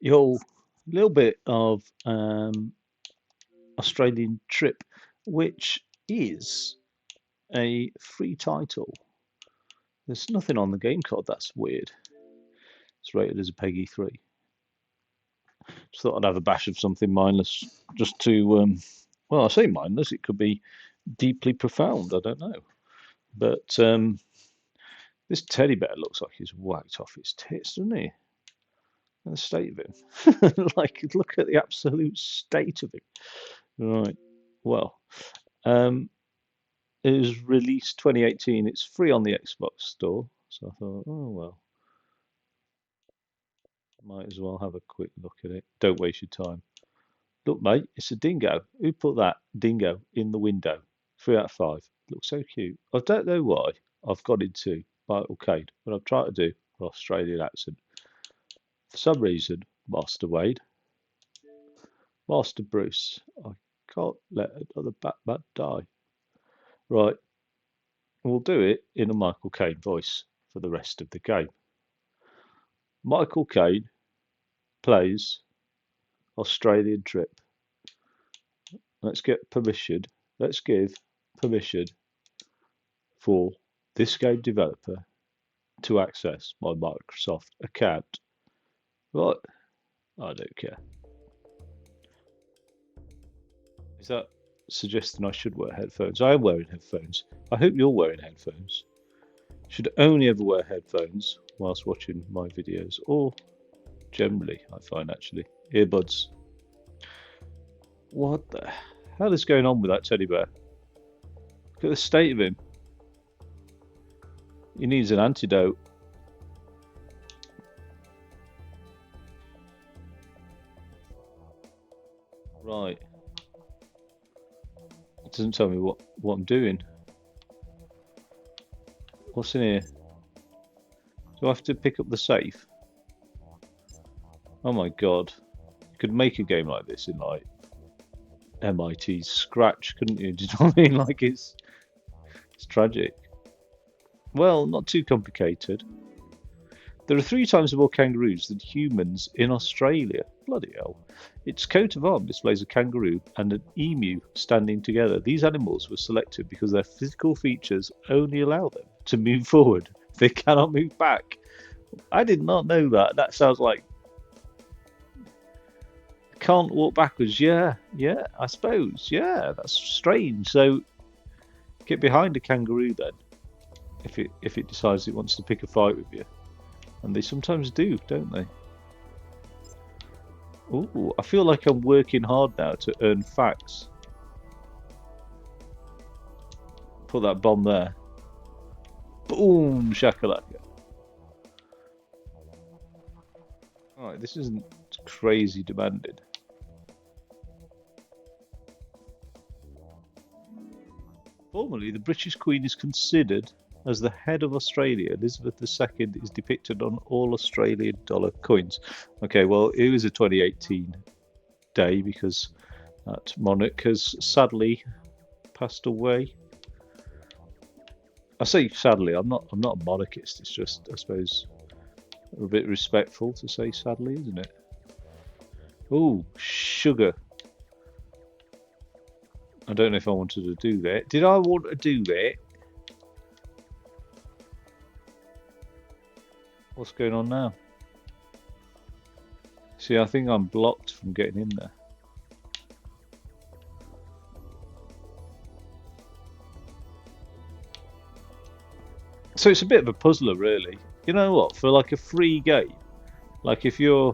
Your little bit of Australian Trip, which is a free title. There's nothing on the game card. That's weird. It's rated as a PEGI 3. Just thought I'd have a bash of something mindless, just to well, I say mindless. It could be deeply profound. I don't know, but this teddy bear looks like he's whacked off his tits, doesn't he? And the state of him. Like, look at the absolute state of him. Right. Well, um, it was released 2018. It's free on the Xbox store. So I thought, oh well, might as well have a quick look at it. Don't waste your time. Look, mate, it's a dingo. Who put that dingo in the window? 3 out of 5. Looks so cute. I don't know why I've got into Michael Caine, but I've tried to do an Australian accent. For some reason, Master Wade, Master Bruce, I can't let another Batman die. Right, we'll do it in a Michael Caine voice for the rest of the game. Michael Caine plays Australian Trip. Let's get permission. Let's give permission for this game developer to access my Microsoft account. Right, I don't care. Is that suggesting I should wear headphones? I am wearing headphones. I hope you're wearing headphones. Should only ever wear headphones whilst watching my videos, or generally, I find actually earbuds. What the hell is going on with that teddy bear? Look at the state of him. He needs an antidote. Right. It doesn't tell me what I'm doing. What's in here? Do I have to pick up the safe? Oh my god. You could make a game like this in like MIT's Scratch, couldn't you? Do you know what I mean? Like it's tragic. Well, not too complicated. There are 3 times more kangaroos than humans in Australia. Bloody hell. Its coat of arms displays a kangaroo and an emu standing together. These animals were selected because their physical features only allow them to move forward. They cannot move back. I did not know that. That sounds like can't walk backwards. Yeah, I suppose. Yeah, that's strange. So get behind a kangaroo then, if it decides it wants to pick a fight with you. And they sometimes do, don't they? Ooh, I feel like I'm working hard now to earn facts. Put that bomb there. Boom, shakalaka. Alright, this isn't crazy demanding. Formerly, the British Queen is considered as the head of Australia. Elizabeth II is depicted on all Australian dollar coins. Okay, well, it was a 2018 day because that monarch has sadly passed away. I say sadly. I'm not a monarchist. It's just, I suppose, a bit respectful to say sadly, isn't it? Oh, sugar. I don't know if I wanted to do that. Did I want to do that? What's going on now? See, I think I'm blocked from getting in there. So it's a bit of a puzzler, really. You know what? For like a free game, like if you're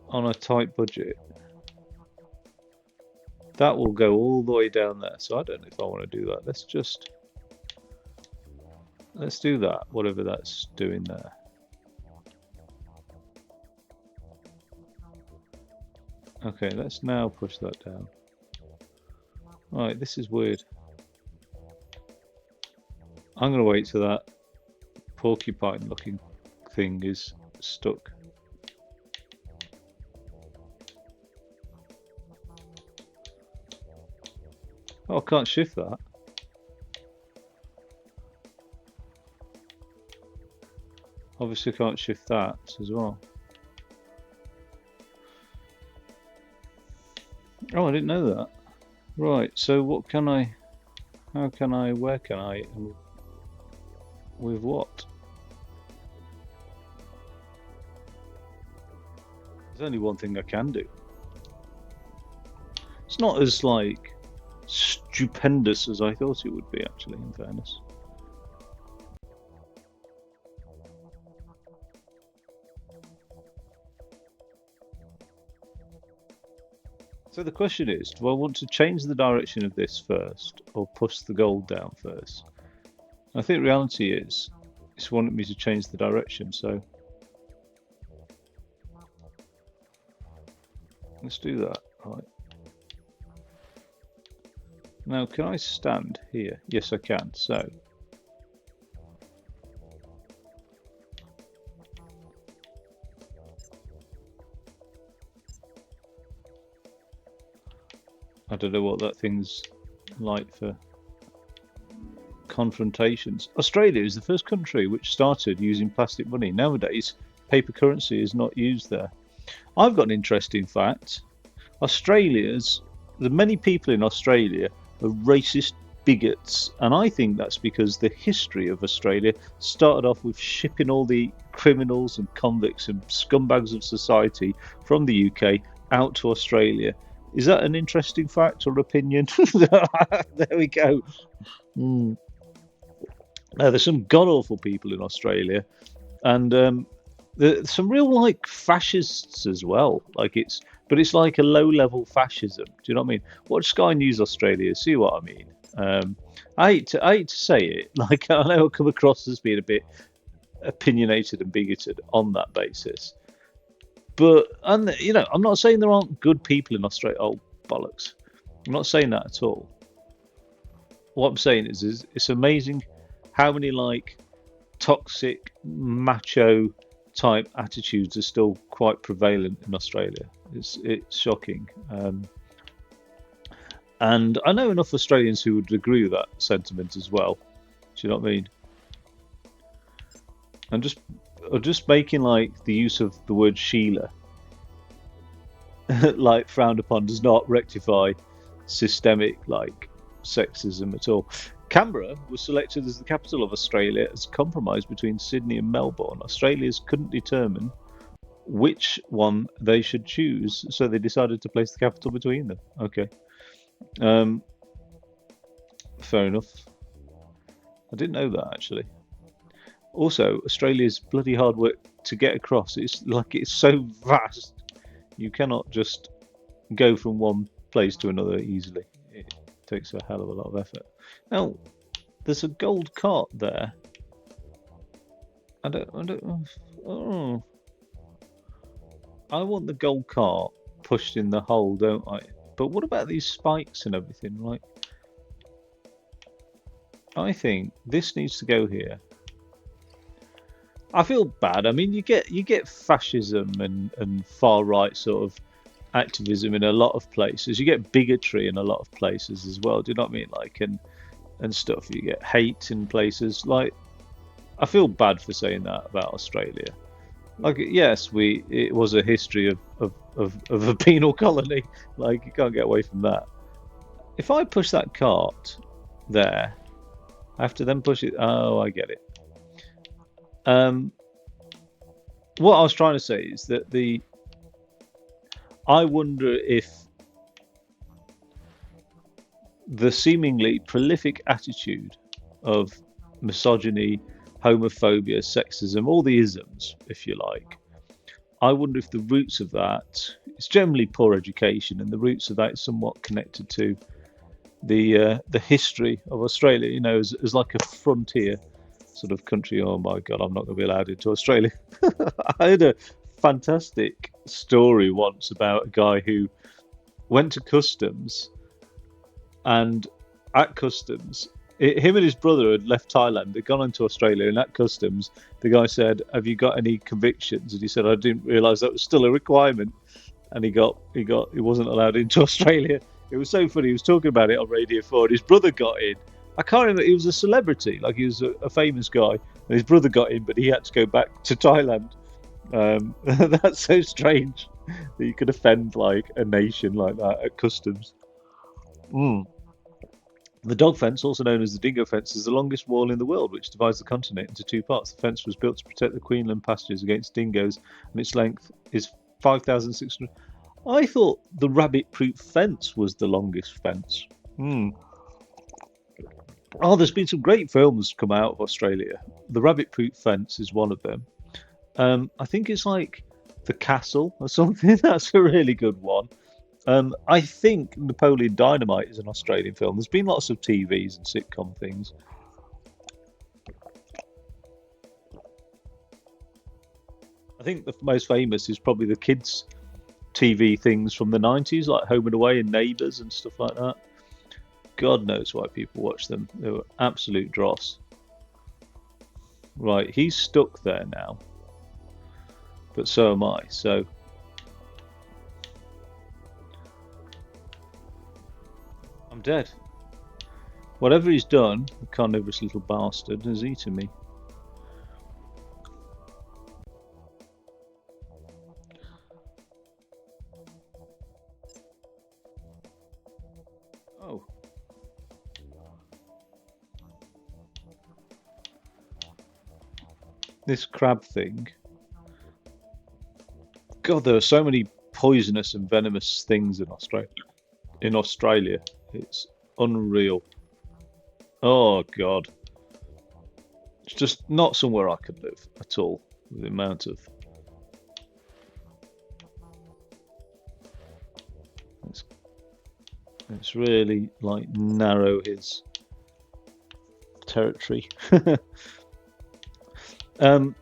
on a tight budget, that will go all the way down there. So I don't know if I want to do that. Let's do that, whatever that's doing there. Okay, let's now push that down. Alright, this is weird. I'm going to wait till that porcupine looking thing is stuck. Oh, I can't shift that. Obviously, I can't shift that as well. Oh, I didn't know that. Right, so what can I... How can I... Where can I... And with what? There's only one thing I can do. It's not as, like, stupendous as I thought it would be, actually, in fairness. So the question is, do I want to change the direction of this first or push the gold down first? I think reality is it's wanting me to change the direction, so let's do that. Right. Now, can I stand here? Yes, I can. So I don't know what that thing's like for confrontations. Australia is the first country which started using plastic money. Nowadays, paper currency is not used there. I've got an interesting fact. The many people in Australia are racist bigots, and I think that's because the history of Australia started off with shipping all the criminals and convicts and scumbags of society from the UK out to Australia. Is that an interesting fact or opinion? There we go. Mm. Now, there's some god awful people in Australia, and there's some real like fascists as well. But it's like a low level fascism. Do you know what I mean? Watch Sky News Australia. See what I mean? I hate to say it. Like I know I come across as being a bit opinionated and bigoted on that basis. But I'm not saying there aren't good people in Australia. Oh bollocks! I'm not saying that at all. What I'm saying is it's amazing how many like toxic macho type attitudes are still quite prevalent in Australia. It's shocking, and I know enough Australians who would agree with that sentiment as well. Do you know what I mean? I'm just making like the use of the word Sheila like frowned upon does not rectify systemic like sexism at all. Canberra was selected as the capital of Australia as a compromise between Sydney and Melbourne. Australians couldn't determine which one they should choose, so they decided to place the capital between them. Okay. Fair enough. I didn't know that actually. Also, Australia's bloody hard work to get across. It's so vast. You cannot just go from one place to another easily. It takes a hell of a lot of effort. Now, there's a gold cart there. Oh, I want the gold cart pushed in the hole, don't I? But what about these spikes and everything, right? I think this needs to go here. I feel bad. I mean, you get fascism and far right sort of activism in a lot of places. You get bigotry in a lot of places as well. Do you know what I mean? Like and stuff. You get hate in places. Like, I feel bad for saying that about Australia. Like, yes, it was a history of a penal colony. Like, you can't get away from that. If I push that cart there, I have to then push it. Oh, I get it. What I was trying to say is that I wonder if the seemingly prolific attitude of misogyny, homophobia, sexism, all the isms, if you like, I wonder if the roots of that, it's generally poor education, and the roots of that is somewhat connected to the history of Australia, you know, as like a frontier sort of country. Oh my God, I'm not going to be allowed into Australia. I heard a fantastic story once about a guy who went to customs, and at customs, him and his brother had left Thailand. They'd gone into Australia, and at customs, the guy said, "Have you got any convictions?" And he said, "I didn't realise that was still a requirement." And he wasn't allowed into Australia. It was so funny. He was talking about it on Radio 4, and his brother got in. I can't remember. He was a celebrity, like he was a famous guy, And his brother got in, but he had to go back to Thailand. That's so strange that you could offend like a nation like that at customs. Mm. The dog fence, also known as the dingo fence, is the longest wall in the world, which divides the continent into two parts. The fence was built to protect the Queensland pastures against dingoes, and its length is 5,600. I thought the rabbit-proof fence was the longest fence. Hmm. Oh, there's been some great films come out of Australia. The rabbit-proof fence is one of them. I think it's like The Castle or something. That's a really good one. I think Napoleon Dynamite is an Australian film. There's been lots of TVs and sitcom things. I think the most famous is probably the kids' TV things from the 90s, like Home and Away and Neighbours and stuff like that. God knows why people watch them. They were absolute dross. Right, he's stuck there now, but so am I. So I'm dead. Whatever he's done, the carnivorous little bastard has eaten me. Oh, this crab thing. God, there are so many poisonous and venomous things in Australia. In Australia, it's unreal. Oh God, it's just not somewhere I could live at all. With the amount of it's, it's really like narrow his territory. um,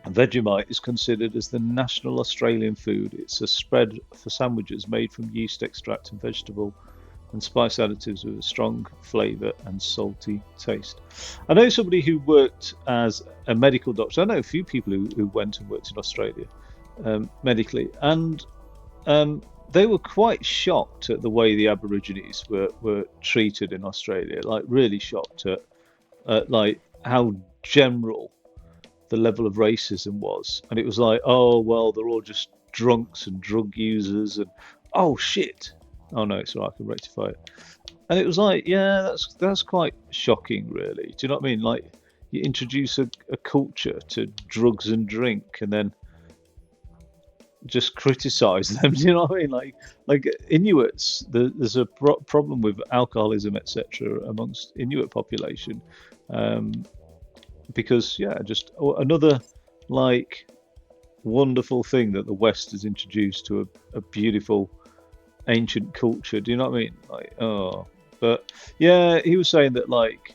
Vegemite is considered as the national Australian food. It's a spread for sandwiches made from yeast extract and vegetable and spice additives with a strong flavour and salty taste. I know somebody who worked as a medical doctor. I know a few people who went and worked in Australia medically, and they were quite shocked at the way the Aborigines were treated in Australia. Like really shocked at like how general the level of racism was, and it was like, oh well, they're all just drunks and drug users, and oh shit, oh no, it's all right, I can rectify it. And it was like, yeah, that's quite shocking, really. Do you know what I mean? Like, you introduce a culture to drugs and drink, and then just criticize them. Do you know what I mean? Like Inuits, there's a problem with alcoholism, etc., amongst Inuit population. Um, because yeah, just another like wonderful thing that the West has introduced to a beautiful ancient culture. Do you know what I mean? Like, oh, but yeah, he was saying that like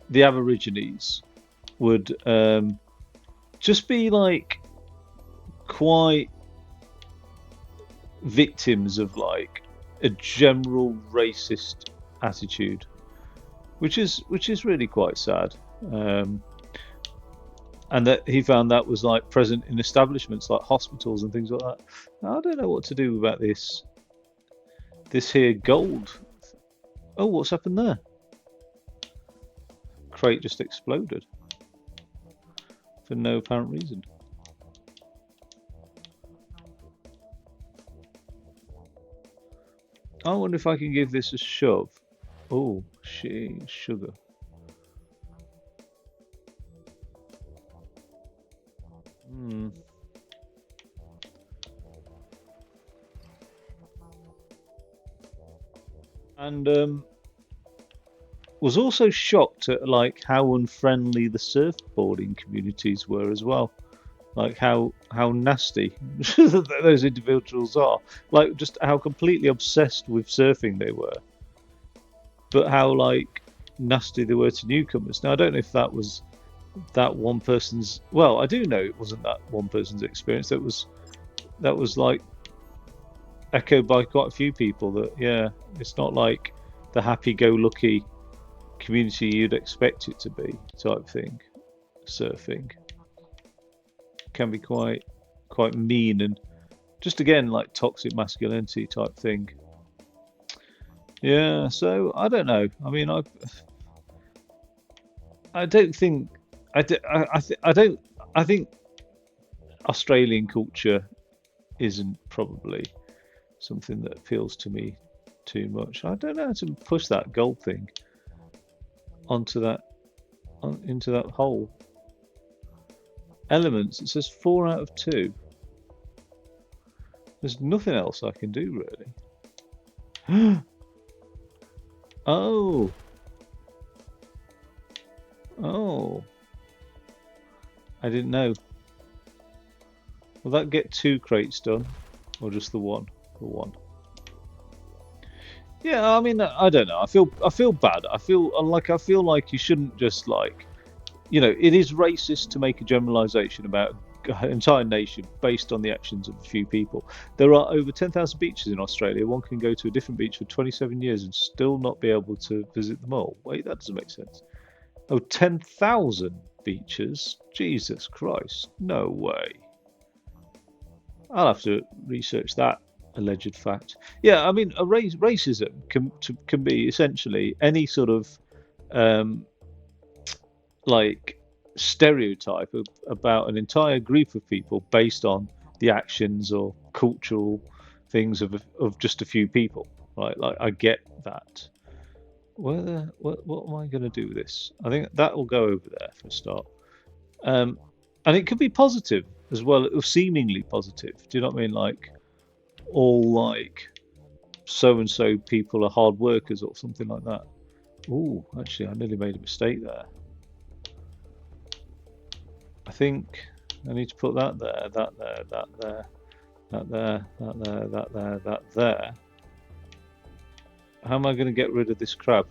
the Aborigines would just be like quite victims of like a general racist attitude, which is really quite sad. Um, and that he found that was like present in establishments like hospitals and things like that. Now, I don't know what to do about this here gold. Oh, what's happened there? Crate just exploded for no apparent reason. I wonder if I can give this a shove. Oh, sugar. Hmm. And was also shocked at like how unfriendly the surfboarding communities were as well. Like how nasty those individuals are. Like just how completely obsessed with surfing they were, but how like nasty they were to newcomers. Now I don't know if that was that one person's. Well, I do know it wasn't that one person's experience. That was like echoed by quite a few people. That yeah, it's not like the happy-go-lucky community you'd expect it to be type thing. Surfing can be quite mean and just again like toxic masculinity type thing. Yeah, so I don't know. I mean, I don't think I don't I think Australian culture isn't probably something that appeals to me too much. I don't know how to push that gold thing onto that into that hole. Elements. It says 4 out of 2. There's nothing else I can do really. Oh, oh! I didn't know. Will that get 2 crates done, or just the one? The one. Yeah, I mean, I don't know. I feel bad. I feel like you shouldn't just like, it is racist to make a generalization about an entire nation based on the actions of a few people. There are over 10,000 beaches in Australia. One can go to a different beach for 27 years and still not be able to visit them all. Wait, that doesn't make sense. Oh, 10,000 beaches? Jesus Christ. No way. I'll have to research that alleged fact. Yeah, I mean, racism can be essentially any sort of um, like stereotype about an entire group of people based on the actions or cultural things of just a few people. Right? Like I get that. What am I going to do with this? I think that will go over there for a start. Um, and it could be positive as well, or seemingly positive. Do you know what I mean? Like all like so and so people are hard workers or something like that. Oh, actually, I nearly made a mistake there. I think I need to put that there, that there, that there, that there, that there, that there, that there. How am I going to get rid of this crab?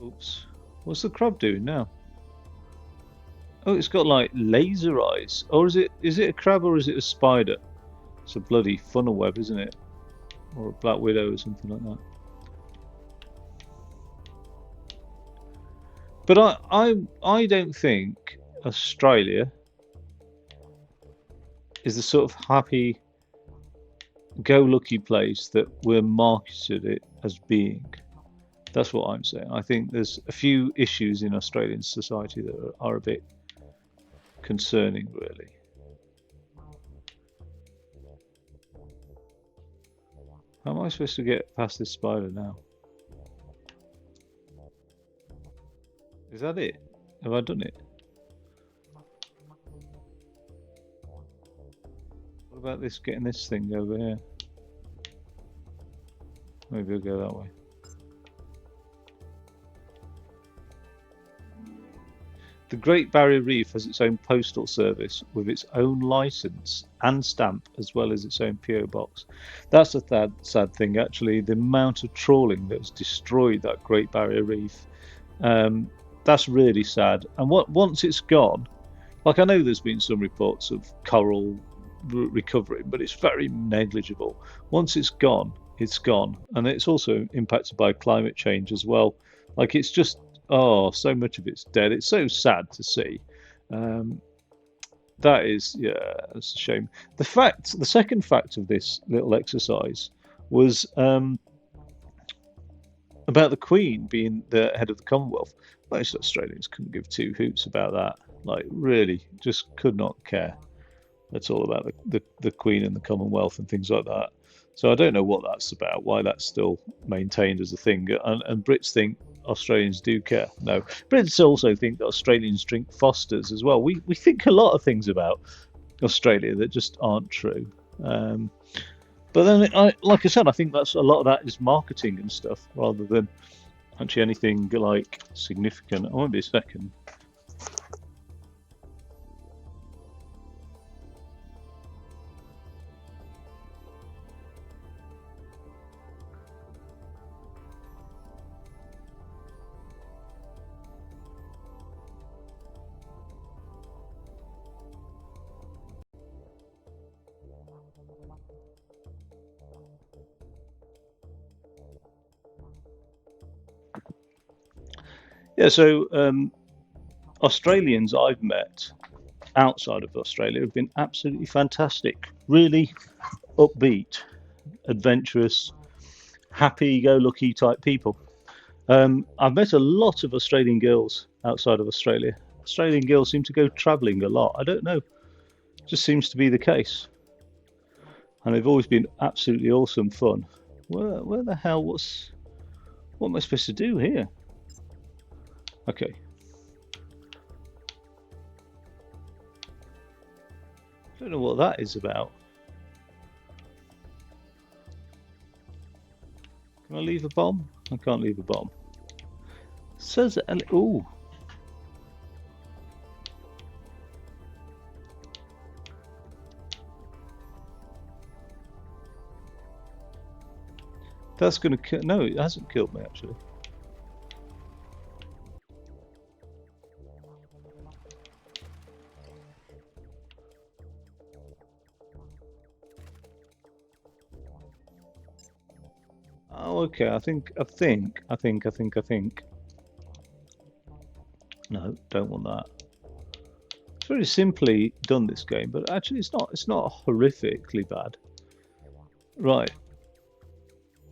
Oops. What's the crab doing now? Oh, it's got like laser eyes. Or is it a crab or is it a spider? It's a bloody funnel web, isn't it? Or a black widow or something like that. But I don't think Australia is the sort of happy go lucky place that we're marketed it as being. That's what I'm saying. I think there's a few issues in Australian society that are a bit concerning, really. How am I supposed to get past this spider now? Is that it? Have I done it? What about this, getting this thing over here? Maybe I'll go that way. The Great Barrier Reef has its own postal service with its own license and stamp, as well as its own PO box. That's a sad thing, actually. The amount of trawling that has destroyed that Great Barrier Reef. That's really sad. And once it's gone, like I know there's been some reports of coral recovering, but it's very negligible. Once it's gone, and it's also impacted by climate change as well. Like it's just so much of it's dead. It's so sad to see. That is, yeah, it's a shame. The second fact of this little exercise was about the Queen being the head of the Commonwealth. Most Australians couldn't give 2 hoots about that. Like, really, just could not care. That's all about the Queen and the Commonwealth and things like that. So I don't know what that's about, why that's still maintained as a thing. And Brits think Australians do care. No, Brits also think that Australians drink Fosters as well. We think a lot of things about Australia that just aren't true. But then, like I said, I think that's a lot of that is marketing and stuff rather than actually anything like significant. I won't be a second. Yeah, so Australians I've met outside of Australia have been absolutely fantastic, really upbeat, adventurous, happy-go-lucky type people. I've met a lot of Australian girls outside of Australia. Australian girls seem to go travelling a lot. I don't know, just seems to be the case, and they've always been absolutely awesome fun. Where the hell? What am I supposed to do here? Okay. I don't know what that is about. Can I leave a bomb? I can't leave a bomb. Says ooh. That's gonna kill. No, it hasn't killed me actually. Oh, okay. I think. No, don't want that. It's very simply done this game, but actually it's not. It's not horrifically bad. Right.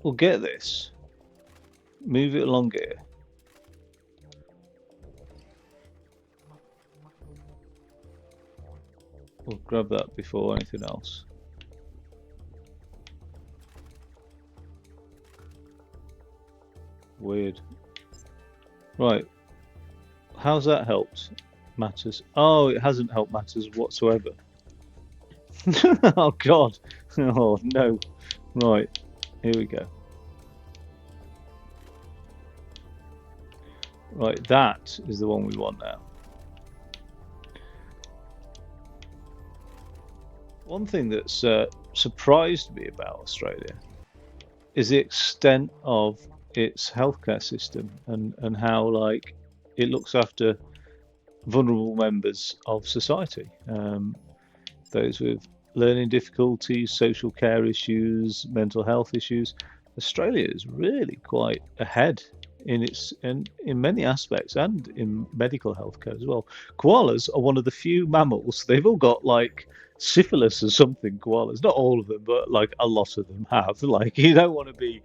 We'll get this. Move it along here. We'll grab that before anything else. Weird. Right. How's that helped matters? Oh, it hasn't helped matters whatsoever. Oh God. Oh no. Right. Here we go. Right, that is the one we want now. One thing that's surprised me about Australia is the extent of its healthcare system and how like it looks after vulnerable members of society, those with learning difficulties, social care issues, mental health issues. Australia is really quite ahead in many aspects and in medical healthcare as well. Koalas are one of the few mammals. They've all got like syphilis or something. Koalas, not all of them, but like a lot of them have. Like you don't want to be.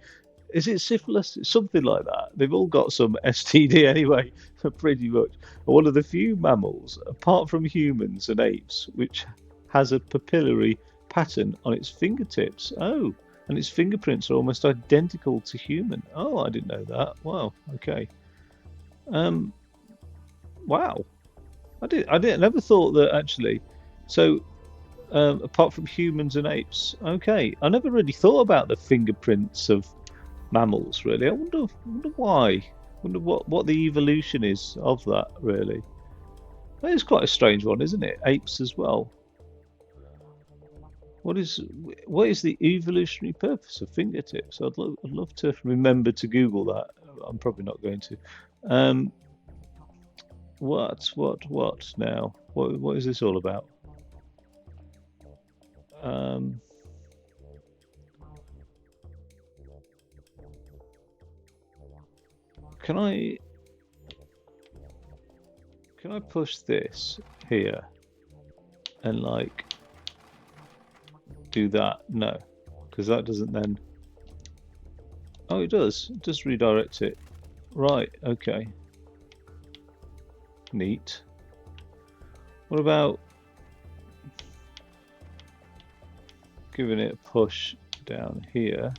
Is it syphilis? Something like that. They've all got some STD anyway, pretty much. One of the few mammals, apart from humans and apes, which has a papillary pattern on its fingertips. Oh, and its fingerprints are almost identical to human. Oh, I didn't know that. Wow. Okay. Um. Wow. I never thought that actually. So, apart from humans and apes, okay. I never really thought about the fingerprints of mammals. Really, I wonder why. I wonder what the evolution is of that. Really, that is quite a strange one, isn't it? Apes as well. What is what is the evolutionary purpose of fingertips? I'd love to remember to Google that. I'm probably not going to. Um, what now? What is this all about? Um, can I push this here and like do that? No, because that doesn't then. Oh, it does. It does redirect it. Right. Okay. Neat. What about giving it a push down here?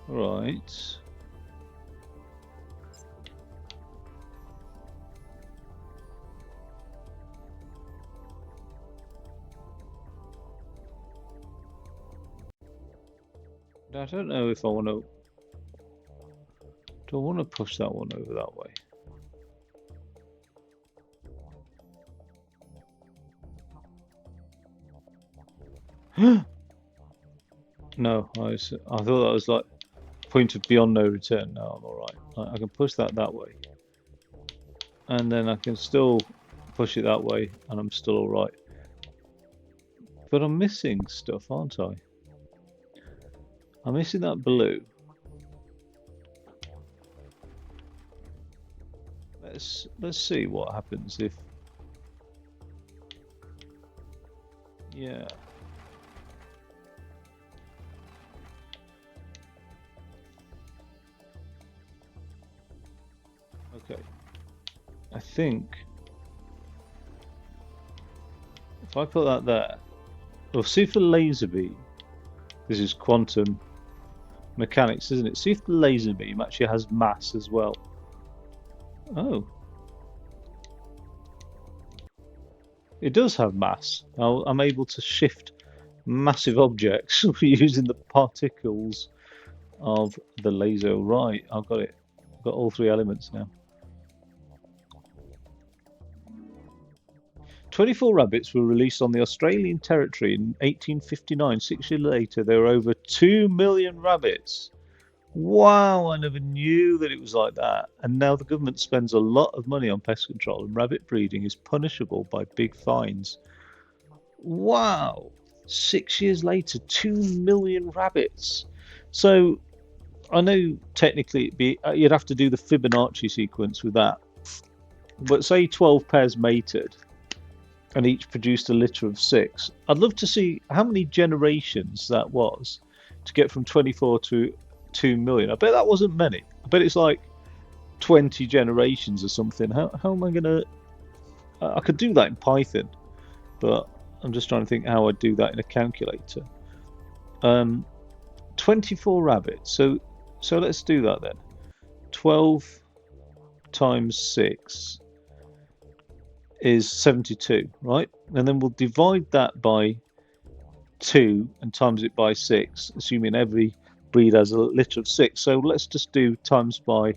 Right. I don't know if I want to. Do I want to push that one over that way? No, I thought that was like point of beyond no return. No, I'm all right. I can push that way, and then I can still push it that way, and I'm still all right. But I'm missing stuff, aren't I? I'm missing that blue. Let's see what happens if. Yeah. Okay. I think if I put that there, well, see if the laser beam. This is quantum mechanics, isn't it? See if the laser beam actually has mass as well. Oh, it does have mass. I'm able to shift massive objects using the particles of the laser. Right, I've got it. I've got all three elements now. 24 rabbits were released on the Australian territory in 1859. 6 years later, there were over 2 million rabbits. Wow, I never knew that it was like that. And now the government spends a lot of money on pest control, and rabbit breeding is punishable by big fines. Wow, 6 years later, 2 million rabbits. So I know technically you'd have to do the Fibonacci sequence with that. But say 12 pairs mated and each produced a litter of 6. I'd love to see how many generations that was to get from 24 to 2 million. I bet that wasn't many. I bet it's like 20 generations or something. How am I going to... I could do that in Python, but I'm just trying to think how I'd do that in a calculator. 24 rabbits. So let's do that then. 12 times 6 is 72, right? And then we'll divide that by 2 and times it by 6, assuming every breed has a litter of 6. So let's just do times by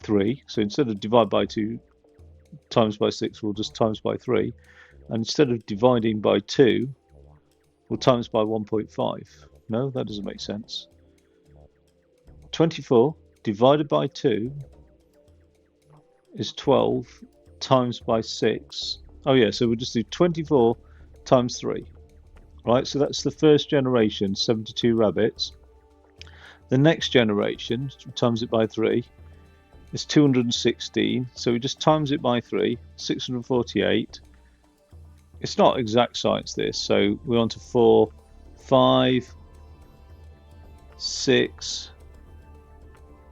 3. So instead of divide by 2 times by 6, we'll just times by 3. And instead of dividing by 2, we'll times by 1.5. No, that doesn't make sense. 24 divided by 2 is 12 times by 6. Oh yeah, so we'll just do 24 times 3. Right, so that's the first generation, 72 rabbits. The next generation, times it by 3, is 216. So we just times it by 3, 648. It's not exact science this, so we're on to 4, 5, 6,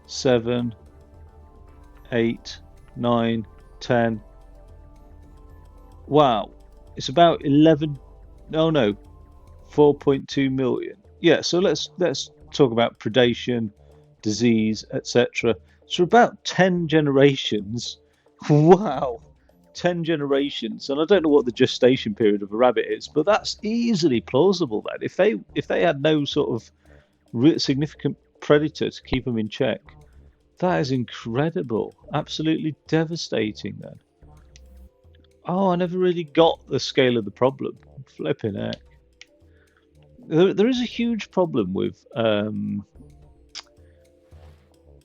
7, 8, 9, 10. Wow, it's about 11. No, 4.2 million. Yeah, so let's talk about predation, disease, etc. So about 10 generations. Wow, 10 generations, and I don't know what the gestation period of a rabbit is, but that's easily plausible. Then, if they had no sort of significant predator to keep them in check, that is incredible, absolutely devastating. Then, oh, I never really got the scale of the problem. Flipping heck. There is a huge problem with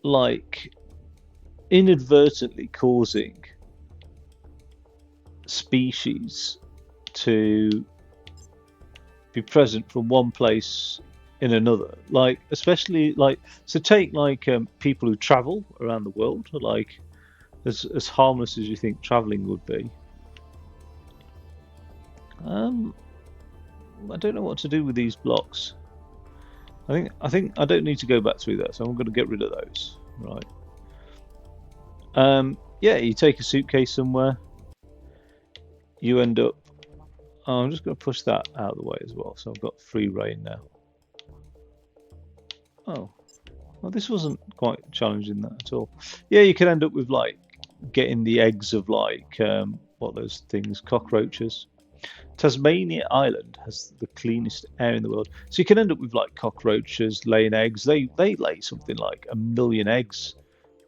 like inadvertently causing species to be present from one place in another, like especially like, so take like people who travel around the world, like as harmless as you think traveling would be. I don't know what to do with these blocks. I think I don't need to go back through that, so I'm going to get rid of those. Right. Yeah, you take a suitcase somewhere, you end up. Oh, I'm just going to push that out of the way as well, so I've got free reign now. Oh, well, this wasn't quite challenging that at all. Yeah, you can end up with like getting the eggs of like what are those things, cockroaches. Tasmania Island has the cleanest air in the world, so you can end up with like cockroaches laying eggs. They lay something like 1 million eggs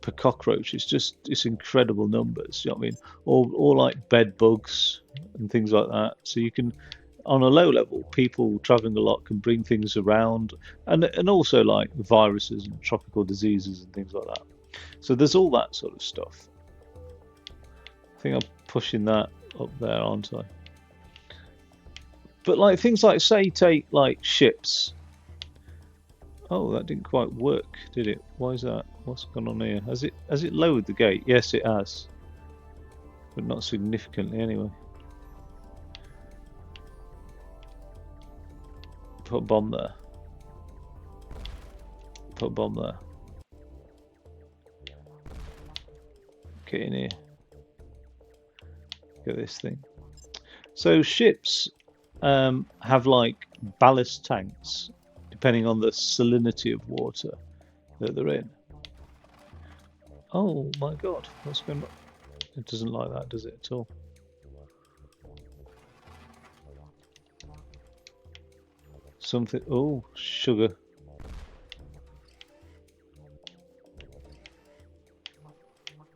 per cockroach. It's incredible numbers. You know what I mean? Or like bed bugs and things like that. So you can, on a low level, people traveling a lot can bring things around, and also like viruses and tropical diseases and things like that. So there's all that sort of stuff. I think I'm pushing that up there, aren't I? But like things like, say, take like ships. Oh, that didn't quite work, did it? Why is that? What's gone on here? Has it lowered the gate? Yes, it has, but not significantly anyway. Put a bomb there. Put a bomb there. Get in here. Get this thing. So ships have like ballast tanks, depending on the salinity of water that they're in. Oh my god, what's going on? It doesn't like that, does it, at all? Something, oh, sugar.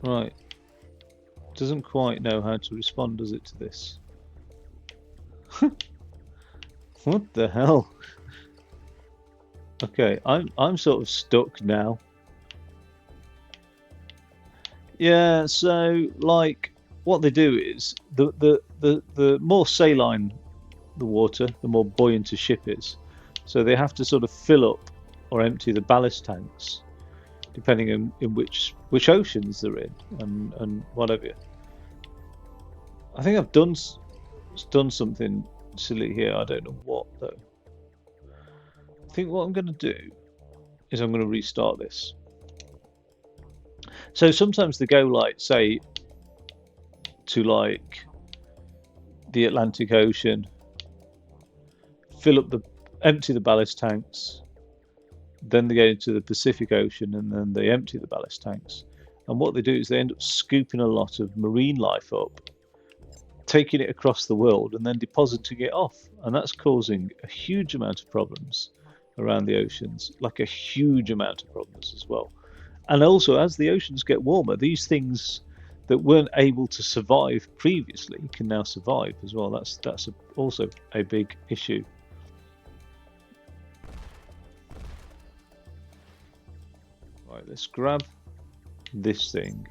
Right. Doesn't quite know how to respond, does it, to this? What the hell? Okay, I'm sort of stuck now. Yeah, so like what they do is the more saline the water, the more buoyant a ship is. So they have to sort of fill up or empty the ballast tanks, depending on in which oceans they're in and whatever. I think I've done something silly here. I don't know what though. I think what I'm going to do is I'm going to restart this. So sometimes they go like, say, to like the Atlantic Ocean, empty the ballast tanks, then they go into the Pacific Ocean and then they empty the ballast tanks. And what they do is they end up scooping a lot of marine life up, taking it across the world and then depositing it off. And that's causing a huge amount of problems around the oceans, like a huge amount of problems as well. And also, as the oceans get warmer, these things that weren't able to survive previously can now survive as well. That's also a big issue. Right, let's grab this thing.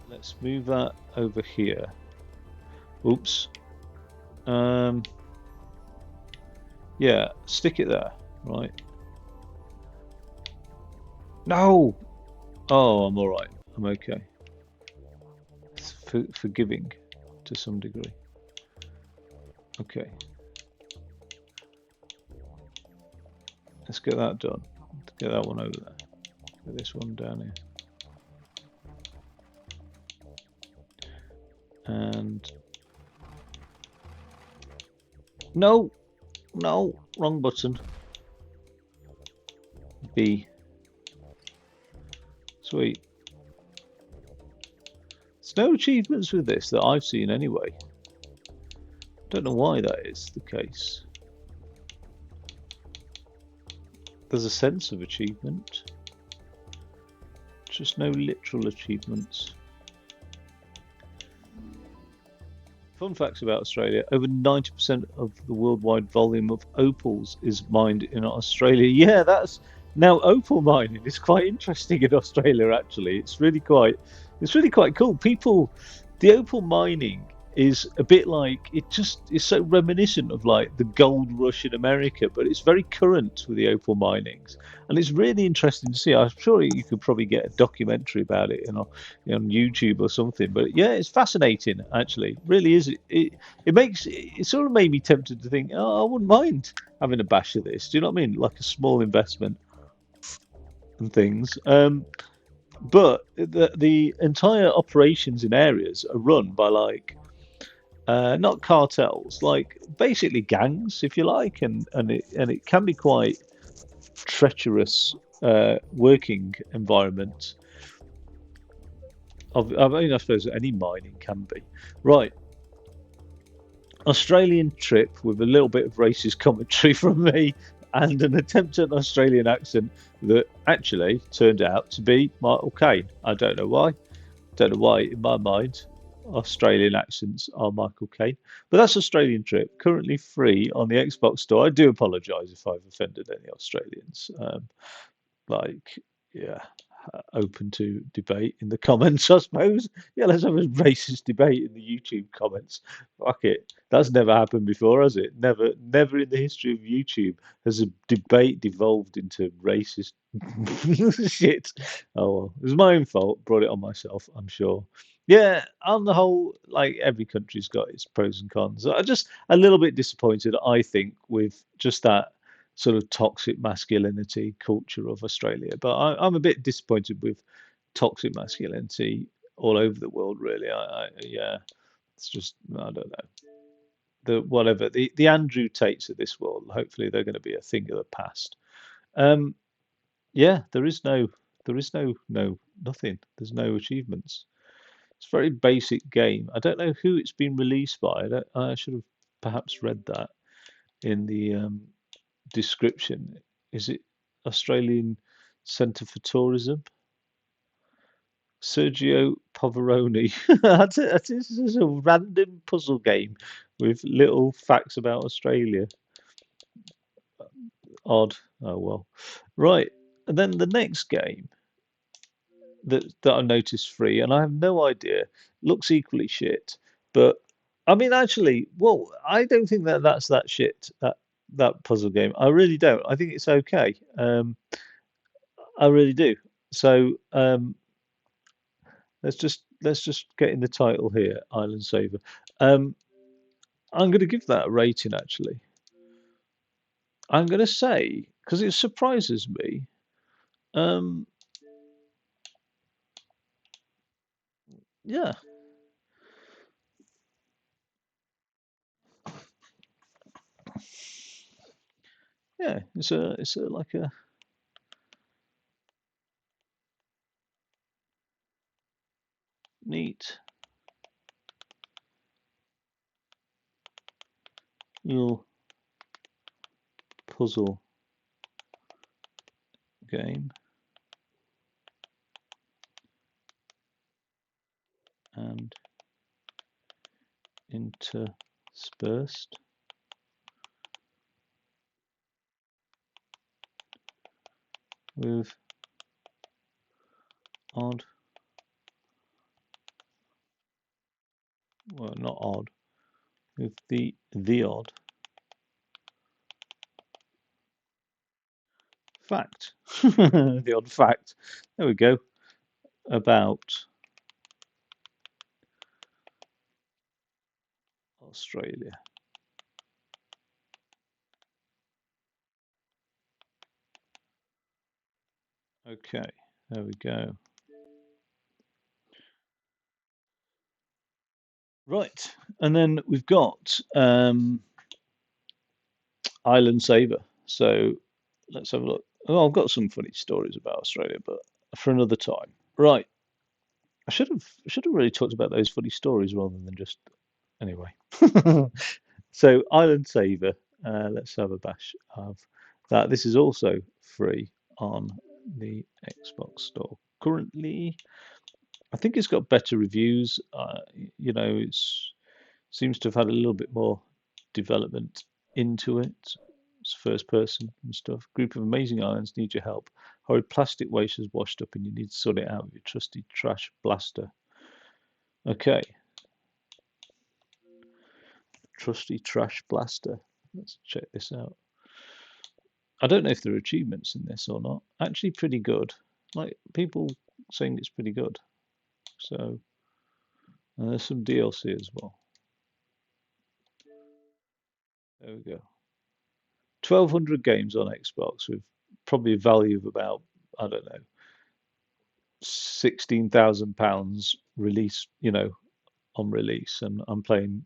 Let's move that over here. Oops. Yeah, stick it there, right? No! Oh, I'm all right. I'm okay. It's forgiving to some degree. Okay. Let's get that done. Get that one over there. Get this one down here. And no, wrong button. B. Sweet. There's no achievements with this that I've seen anyway. Don't know why that is the case. There's a sense of achievement, just no literal achievements. Fun facts about Australia: over 90% of the worldwide volume of opals is mined in Australia. Yeah, that's now opal mining is quite interesting in Australia. Actually, it's really quite cool. The opal mining is a bit like it's so reminiscent of like the gold rush in America, but it's very current with the opal minings, and it's really interesting to see. I'm sure you could probably get a documentary about it on YouTube or something. But yeah, it's fascinating. Actually, it really is. It sort of made me tempted to think, oh, I wouldn't mind having a bash of this. Do you know what I mean? Like a small investment and things. But the entire operations in areas are run by like. Not cartels, like basically gangs, if you like, and it can be quite treacherous working environment. I mean, I suppose any mining can be. Right, Australian trip with a little bit of racist commentary from me and an attempt at an Australian accent that actually turned out to be Michael Caine. I don't know why. Don't know why in my mind. Australian accents are Michael Caine. But that's Australian Trip, currently free on the Xbox Store. I do apologise if I've offended any Australians. Yeah, open to debate in the comments, I suppose. Yeah, let's have a racist debate in the YouTube comments. Fuck it. That's never happened before, has it? Never in the history of YouTube has a debate devolved into racist shit. Oh well, it was my own fault. Brought it on myself, I'm sure. Yeah, on the whole, like every country's got its pros and cons. I'm just a little bit disappointed, I think, with just that sort of toxic masculinity culture of Australia. But I'm a bit disappointed with toxic masculinity all over the world, really. Yeah, it's just I don't know. The Andrew Tates of this world. Hopefully, they're going to be a thing of the past. Um, yeah, there is no nothing. There's no achievements. It's a very basic game. I don't know who it's been released by. I should have perhaps read that in the description. Is it Australian Centre for Tourism? Sergio Poveroni. This is a random puzzle game with little facts about Australia. Odd. Oh well. Right. And then the next game that I noticed free, and I have no idea. Looks equally shit, but I mean, actually, well, I don't think that's that shit. That puzzle game, I really don't. I think it's okay. I really do. So let's just get in the title here, Island Saver. Um, I'm going to give that a rating. Actually, I'm going to say because it surprises me. Um, yeah, yeah. It's a like a neat little puzzle game, and interspersed with odd, well, not odd, with the odd fact, the odd fact. There we go about Australia. Okay, there we go. Right, and then we've got Island Saver. So let's have a look. Oh, I've got some funny stories about Australia, but for another time. Right, I should have really talked about those funny stories rather than just anyway. So Island Saver, let's have a bash of that. This is also free on the Xbox Store currently. I think it's got better reviews. It's seems to have had a little bit more development into it. It's first person and stuff. Group of amazing islands need your help. Horrid plastic waste has washed up and you need to sort it out with your trusty trash blaster. Okay, trusty trash blaster. Let's check this out. I don't know if there are achievements in this or not. Actually, pretty good. Like people saying it's pretty good. So, and there's some DLC as well. There we go. 1,200 games on Xbox with probably a value of about, I don't know, £16,000 release, on release. And I'm playing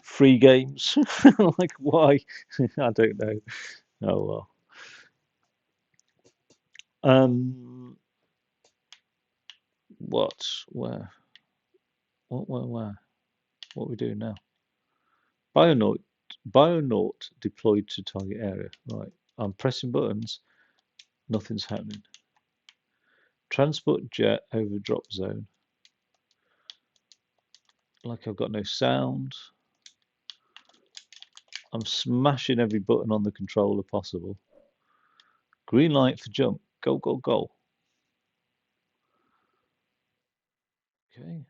free games. Like, why? I don't know. Oh, well. Um, what? Where? Where? What are we doing now? Bionaut, Bionaut deployed to target area. Right. I'm pressing buttons. Nothing's happening. Transport jet over drop zone. Like I've got no sound. I'm smashing every button on the controller possible. Green light for jump. Go, go, go. Okay.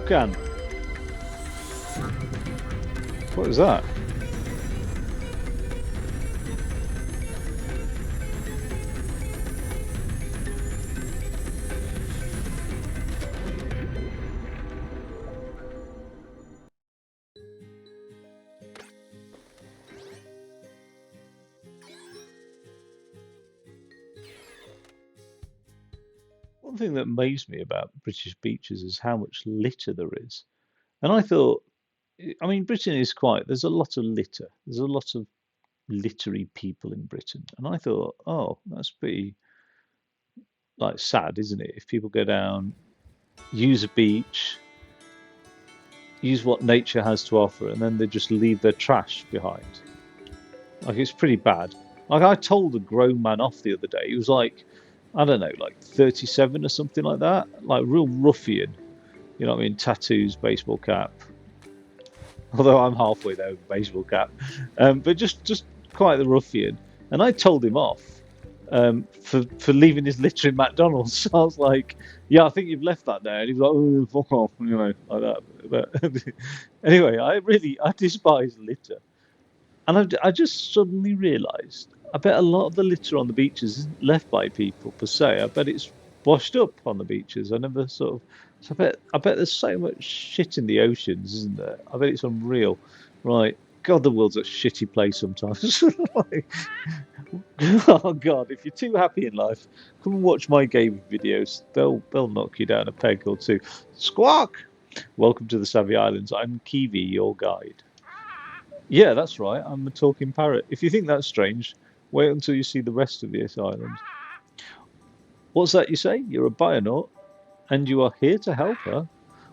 can. What is that? One thing that amazed me about British beaches is how much litter there is. And I thought, I mean, Britain is quite, there's a lot of litter. There's a lot of littery people in Britain. And I thought, oh, that's pretty like sad, isn't it? If people go down, use a beach, use what nature has to offer, and then they just leave their trash behind. Like it's pretty bad. Like I told a grown man off the other day. He was like, I don't know, like 37 or something like that. Like real ruffian. You know what I mean? Tattoos, baseball cap. Although I'm halfway there with baseball cap. But just quite the ruffian. And I told him off for leaving his litter in McDonald's. So I was like, yeah, I think you've left that there. And he was like, oh, fuck off, you know, like that. But anyway, I despise litter. And I just suddenly realised, I bet a lot of the litter on the beaches isn't left by people per se. I bet it's washed up on the beaches. I never sort of. So I bet there's so much shit in the oceans, isn't there? I bet it's unreal. Right. God, the world's a shitty place sometimes. Like, oh God, if you're too happy in life, come and watch my gaming videos. They'll knock you down a peg or two. Squawk! Welcome to the Savvy Islands. I'm Kiwi, your guide. Yeah, that's right. I'm a talking parrot. If you think that's strange, wait until you see the rest of this island. What's that you say? You're a Bionaut? And you are here to help her?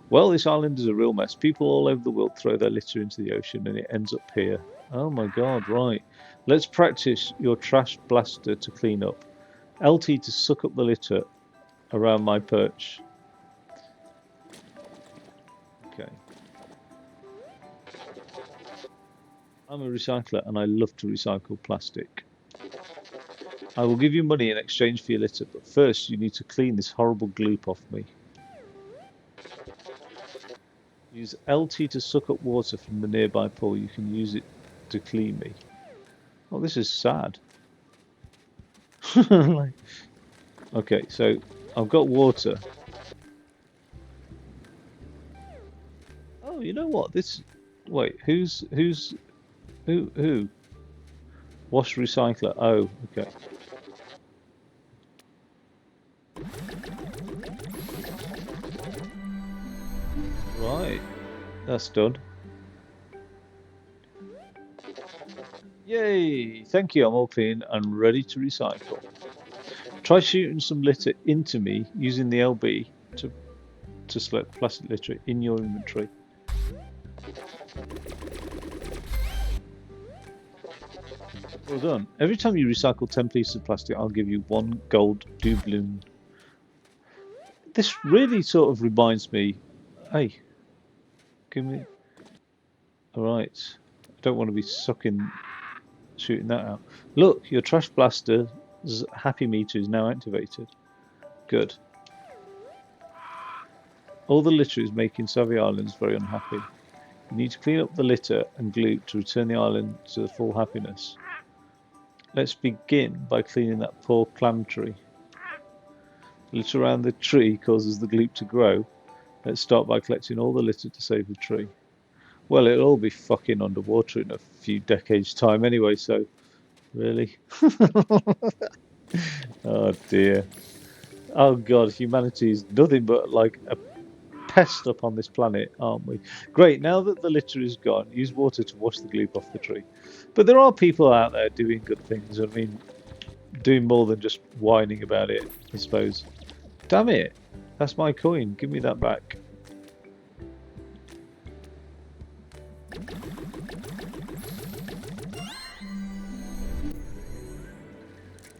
Well, this island is a real mess. People all over the world throw their litter into the ocean and it ends up here. Oh my God, right. Let's practice your trash blaster to clean up. LT to suck up the litter around my perch. Okay. I'm a recycler and I love to recycle plastic. I will give you money in exchange for your litter, but first you need to clean this horrible gloop off me. Use LT to suck up water from the nearby pool. You can use it to clean me. Oh, this is sad. Okay, so I've got water. Oh, you know what? Wait, who? Wash recycler. Oh, okay. Right, that's done. Yay! Thank you, I'm all clean and ready to recycle. Try shooting some litter into me using the LB to select plastic litter in your inventory. Well done. Every time you recycle 10 pieces of plastic, I'll give you 1 gold doubloon. This really sort of reminds me. Hey, give me. Alright. I don't want to be shooting that out. Look, your trash blaster's happy meter is now activated. Good. All the litter is making Savvy Islands very unhappy. You need to clean up the litter and gloop to return the island to the full happiness. Let's begin by cleaning that poor clam tree. The litter around the tree causes the gloop to grow. Let's start by collecting all the litter to save the tree. Well, it'll all be fucking underwater in a few decades' time anyway, so really? Oh dear. Oh God, humanity is nothing but like a pest up on this planet, aren't we? Great, now that the litter is gone, use water to wash the gloop off the tree. But there are people out there doing good things. I mean, doing more than just whining about it, I suppose. Damn it! That's my coin. Give me that back.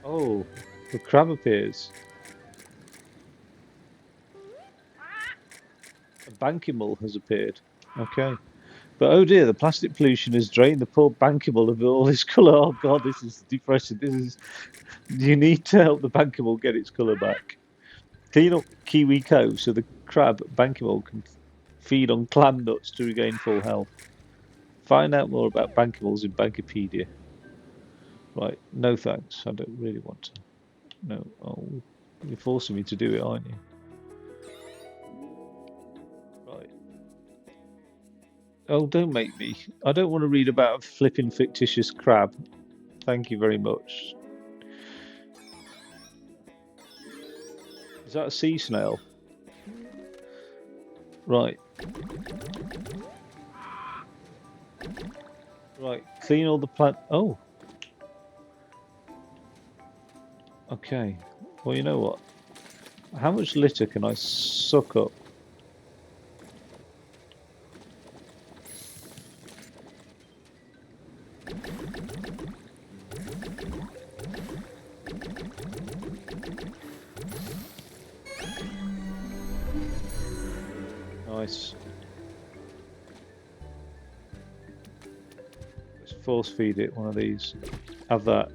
Oh, the crab appears. A bankimal has appeared. Okay. But oh dear, the plastic pollution has drained the poor bankimal of all its colour. Oh God, this is depressing. You need to help the bankimal get its colour back. Clean up Kiwi Cove so the crab bankimal can Feed on clam nuts to regain full health. Find out more about Bankimals in Bankipedia. Right, no thanks. I don't really want to. No, oh, you're forcing me to do it, aren't you? Right. Oh, don't make me. I don't want to read about a flipping fictitious crab. Thank you very much. Is that a sea snail? Right. Right. Clean all the plant. Oh. Okay. Well, you know what? How much litter can I suck up? Nice. Let's force feed it one of these. Have that.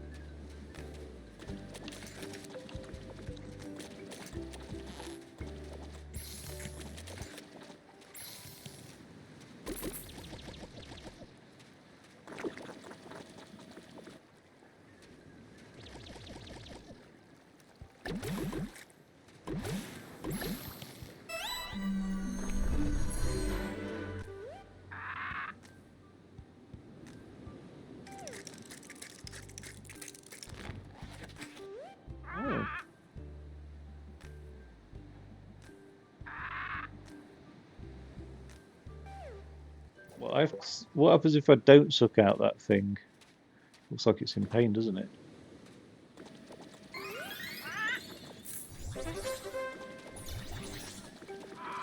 Oh. What happens if I don't suck out that thing? Looks like it's in pain, doesn't it?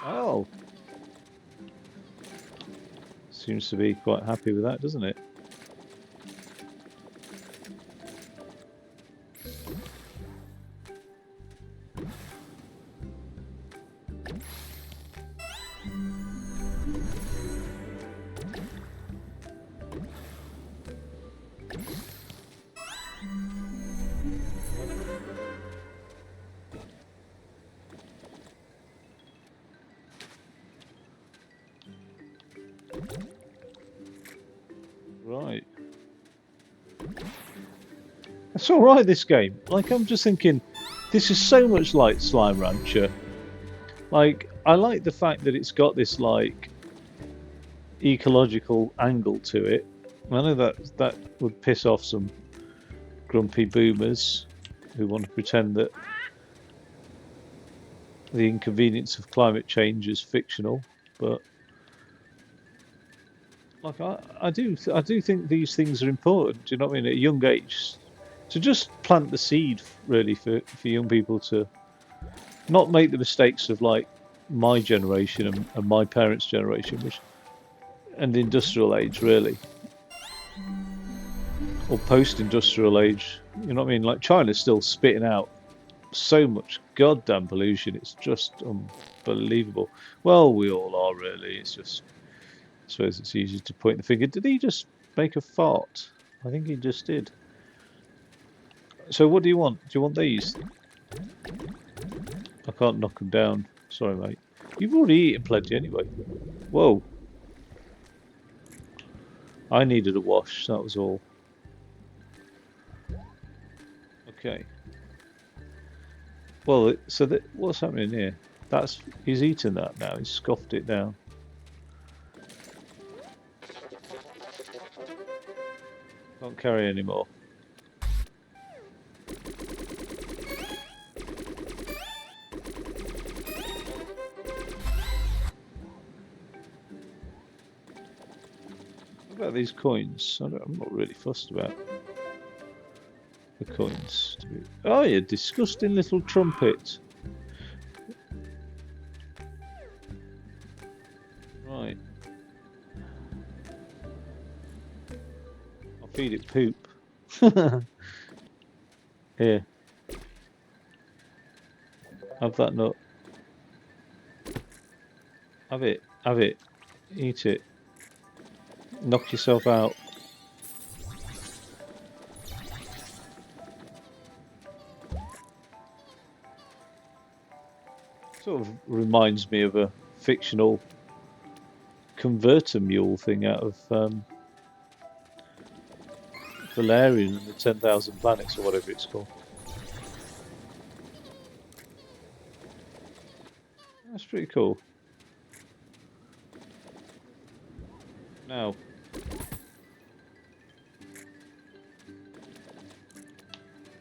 Oh. Seems to be quite happy with that, doesn't it? Right. It's all right, this game. Like, I'm just thinking, this is so much like Slime Rancher. Like, I like the fact that it's got this, like, ecological angle to it. I know that would piss off some grumpy boomers who want to pretend that the inconvenience of climate change is fictional, but like I do think these things are important. Do you know what I mean? At a young age, to just plant the seed, really, for young people to not make the mistakes of like my generation and my parents' generation, which and the industrial age, really, or post-industrial age. You know what I mean? Like China's still spitting out so much goddamn pollution. It's just unbelievable. Well, we all are, really. It's just, I suppose it's easy to point the finger. Did he just make a fart? I think he just did. So what do you want? Do you want these? I can't knock them down. Sorry, mate. You've already eaten plenty anyway. Whoa. I needed a wash, that was all. Okay. Well, so what's happening here? He's eaten that now. He's scoffed it down. Can't carry anymore. What about these coins? I'm not really fussed about the coins. Oh, you disgusting little trumpet. Right. I'll feed it poop. Here. Have that nut. Have it. Have it. Eat it. Knock yourself out. Sort of reminds me of a fictional converter mule thing out of Valerian and the 10,000 Planets or whatever it's called. That's pretty cool. Now,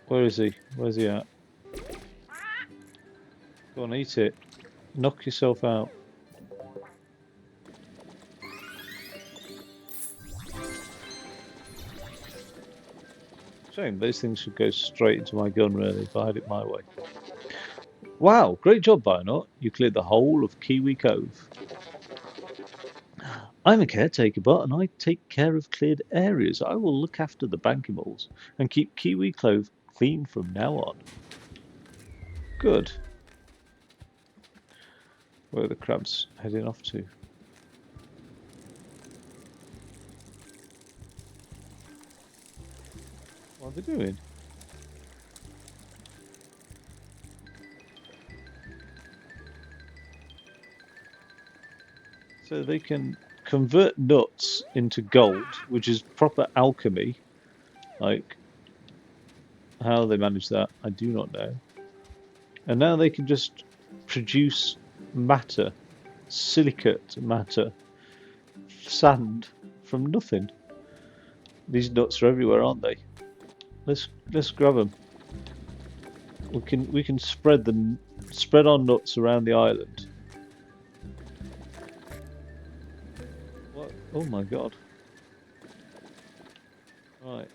where is he? Where's he at? Go on, eat it. Knock yourself out. Shame, those things should go straight into my gun, really, if I had it my way. Wow, great job, Bionot. You cleared the whole of Kiwi Cove. I'm a caretaker bot, and I take care of cleared areas. I will look after the Bankimals and keep Kiwi Cove clean from now on. Good. Where are the crabs heading off to? What are they doing? So they can convert nuts into gold, which is proper alchemy. Like, how they manage that, I do not know. And now they can just produce matter, silicate matter, sand from nothing. These nuts are everywhere, aren't they? Let's grab them. We can spread our nuts around the island. What? Oh my god! Right.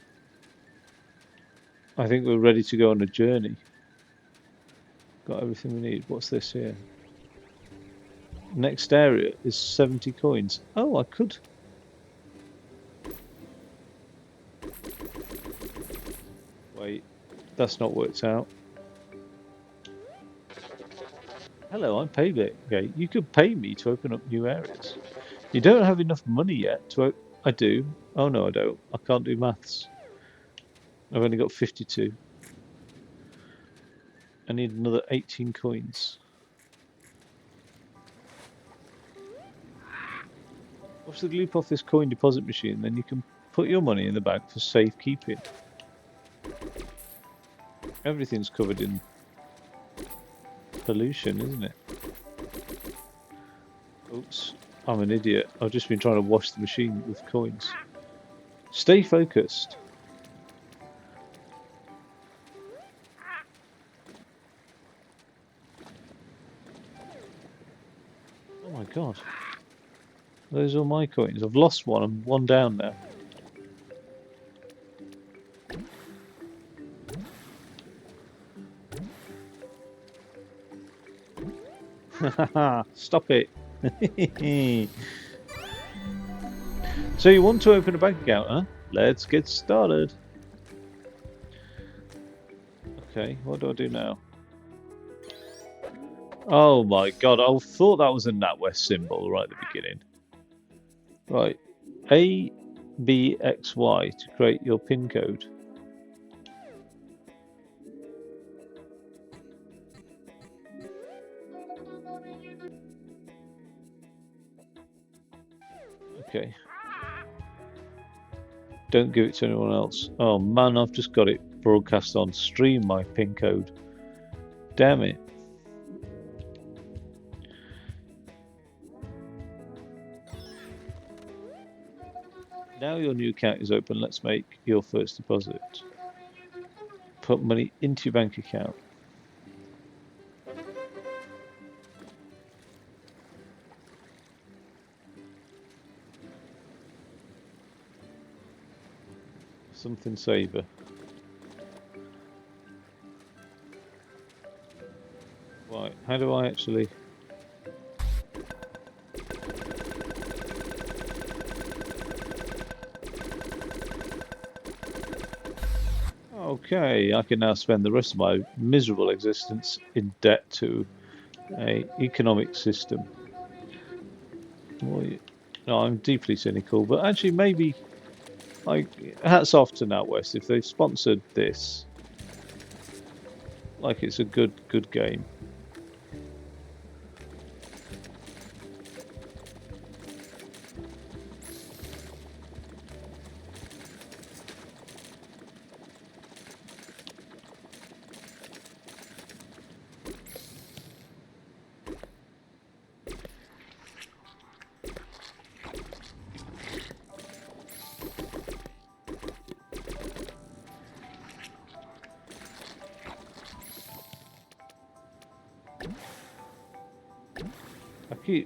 I think we're ready to go on a journey. Got everything we need. What's this here? Next area is 70 coins. Oh, I could. Wait, that's not worked out. Hello, I'm Payback. Okay, you could pay me to open up new areas. You don't have enough money yet to. I do. Oh no, I don't. I can't do maths. I've only got 52. I need another 18 coins. Watch the loop off this coin deposit machine, then you can put your money in the bank for safekeeping. Everything's covered in pollution, isn't it? Oops, I'm an idiot. I've just been trying to wash the machine with coins. Stay focused. Oh my god. Those are my coins. I've lost one. I'm one down now. Stop it. So you want to open a bank account, huh? Let's get started. Okay, what do I do now? Oh my god, I thought that was a NatWest symbol right at the beginning. Right, A, B, X, Y to create your PIN code. Okay. Don't give it to anyone else. Oh man, I've just got it broadcast on stream, my PIN code. Damn it. Now your new account is open, let's make your first deposit. Put money into your bank account. Something saver. Right, how do I actually... Okay, I can now spend the rest of my miserable existence in debt to an economic system. Well, no, I'm deeply cynical, but actually maybe... Like, hats off to NatWest if they've sponsored this. Like, it's a good game.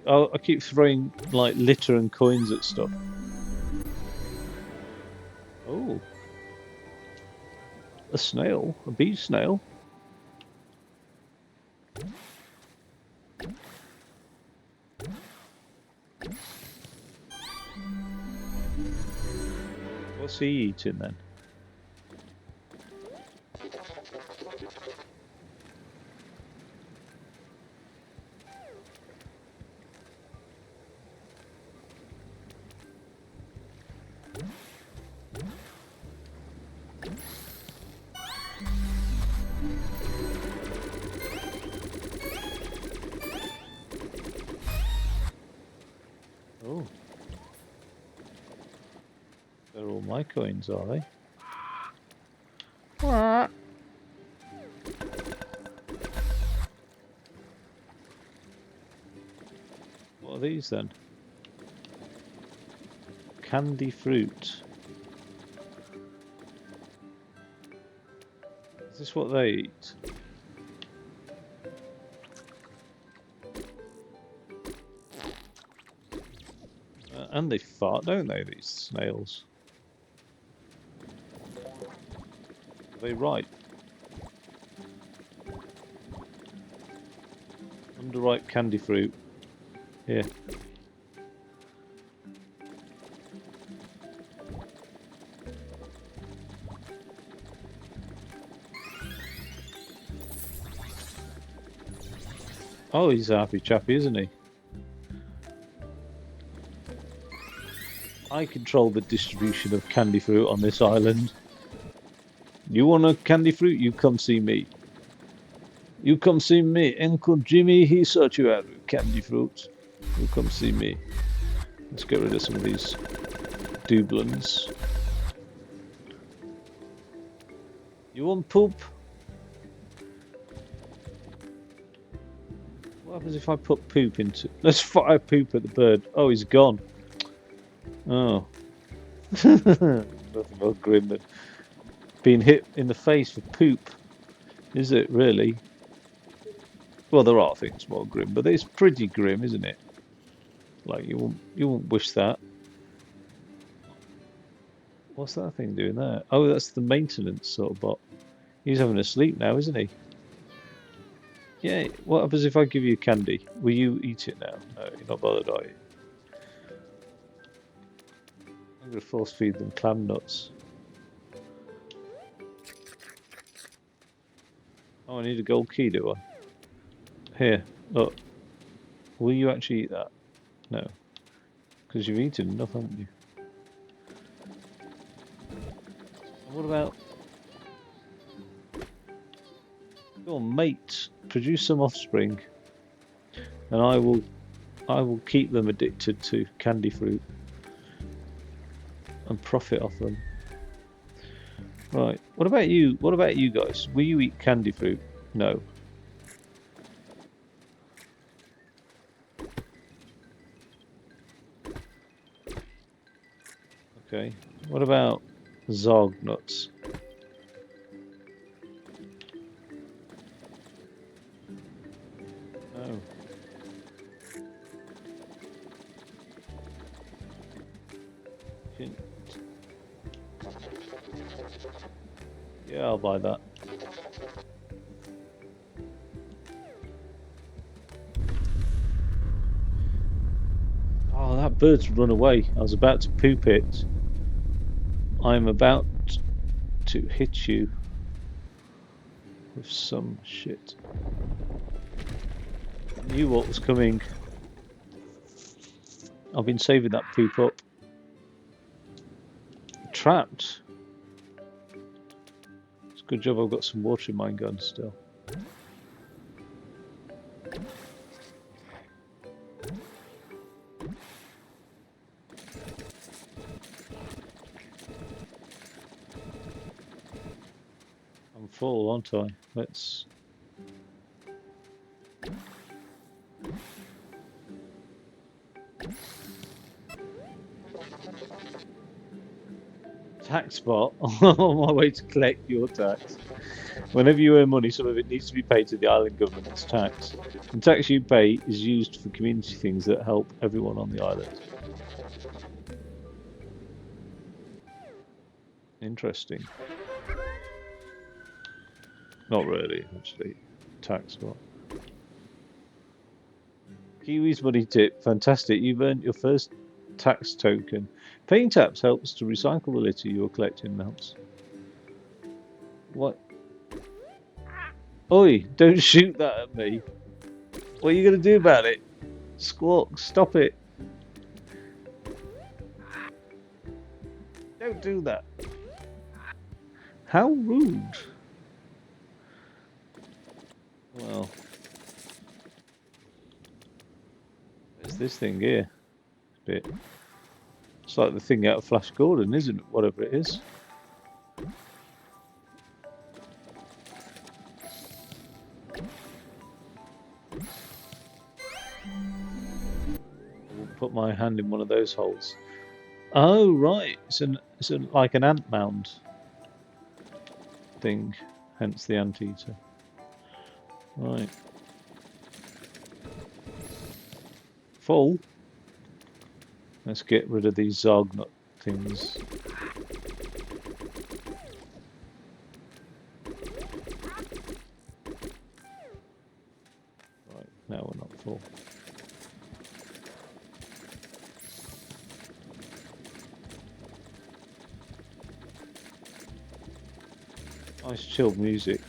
I keep throwing like litter and coins at stuff. Oh, a snail, a bee snail. What's he eating then? Oh, they're all my coins, are they? What are these then? Candy fruit. Is this what they eat? And they fart, don't they, these snails? Are they ripe? Underripe candy fruit. Here. Oh, he's a happy chappy, isn't he? I control the distribution of candy fruit on this island. You want a candy fruit? You come see me. You come see me. Uncle Jimmy, he sort you out with candy fruit. You come see me. Let's get rid of some of these Dublins. You want poop? What happens if I put poop into... Let's fire poop at the bird. Oh, he's gone. Oh. Nothing more grim than being hit in the face with poop. Is it really? Well, there are things more grim, but it's pretty grim, isn't it? Like you won't wish that. What's that thing doing there? Oh, that's the maintenance sort of bot. He's having a sleep now, isn't he? Yeah. What happens if I give you candy? Will you eat it now? No, you're not bothered, are you? I'm gonna force feed them clam nuts. Oh, I need a gold key, do I? Here, look. Will you actually eat that? No. Because you've eaten enough, haven't you? And what about... Your mate, produce some offspring. And I will keep them addicted to candy fruit. And profit off them. Right. What about you? What about you guys? Will you eat candy fruit? No. Okay. What about Zog nuts? No. Yeah, I'll buy that. Oh, that bird's run away. I was about to poop it. I'm about to hit you with some shit. I knew what was coming. I've been saving that poop up. Trapped. It's a good job I've got some water in my gun still. I'm full, aren't I? Let's... Tax bot on my way to collect your tax. Whenever you earn money, some of it needs to be paid to the island government as tax. The tax you pay is used for community things that help everyone on the island. Interesting. Not really, actually. Tax what? Kiwi's money tip. Fantastic. You've earned your first tax token. Paying tax helps to recycle the litter you're collecting in the house. What? Oi, don't shoot that at me. What are you going to do about it? Squawk, stop it. Don't do that. How rude. Well, there's this thing here. Bit. It's like the thing out of Flash Gordon, isn't it? Whatever it is. I'll put my hand in one of those holes. Oh right, it's like an ant mound thing, hence the anteater. Right. Full. Let's get rid of these Zargnut things. Right, now we're not full. Nice chilled music.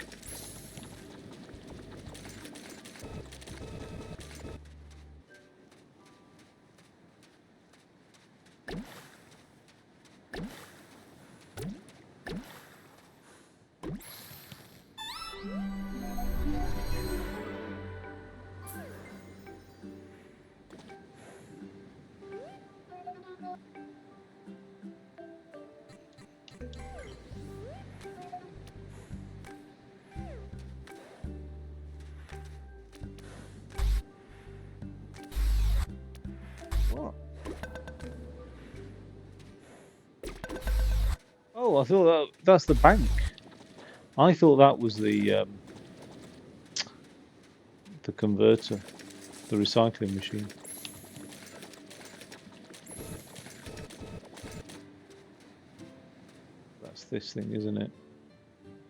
Oh, I thought that's the bank. I thought that was the converter, the recycling machine. That's this thing, isn't it?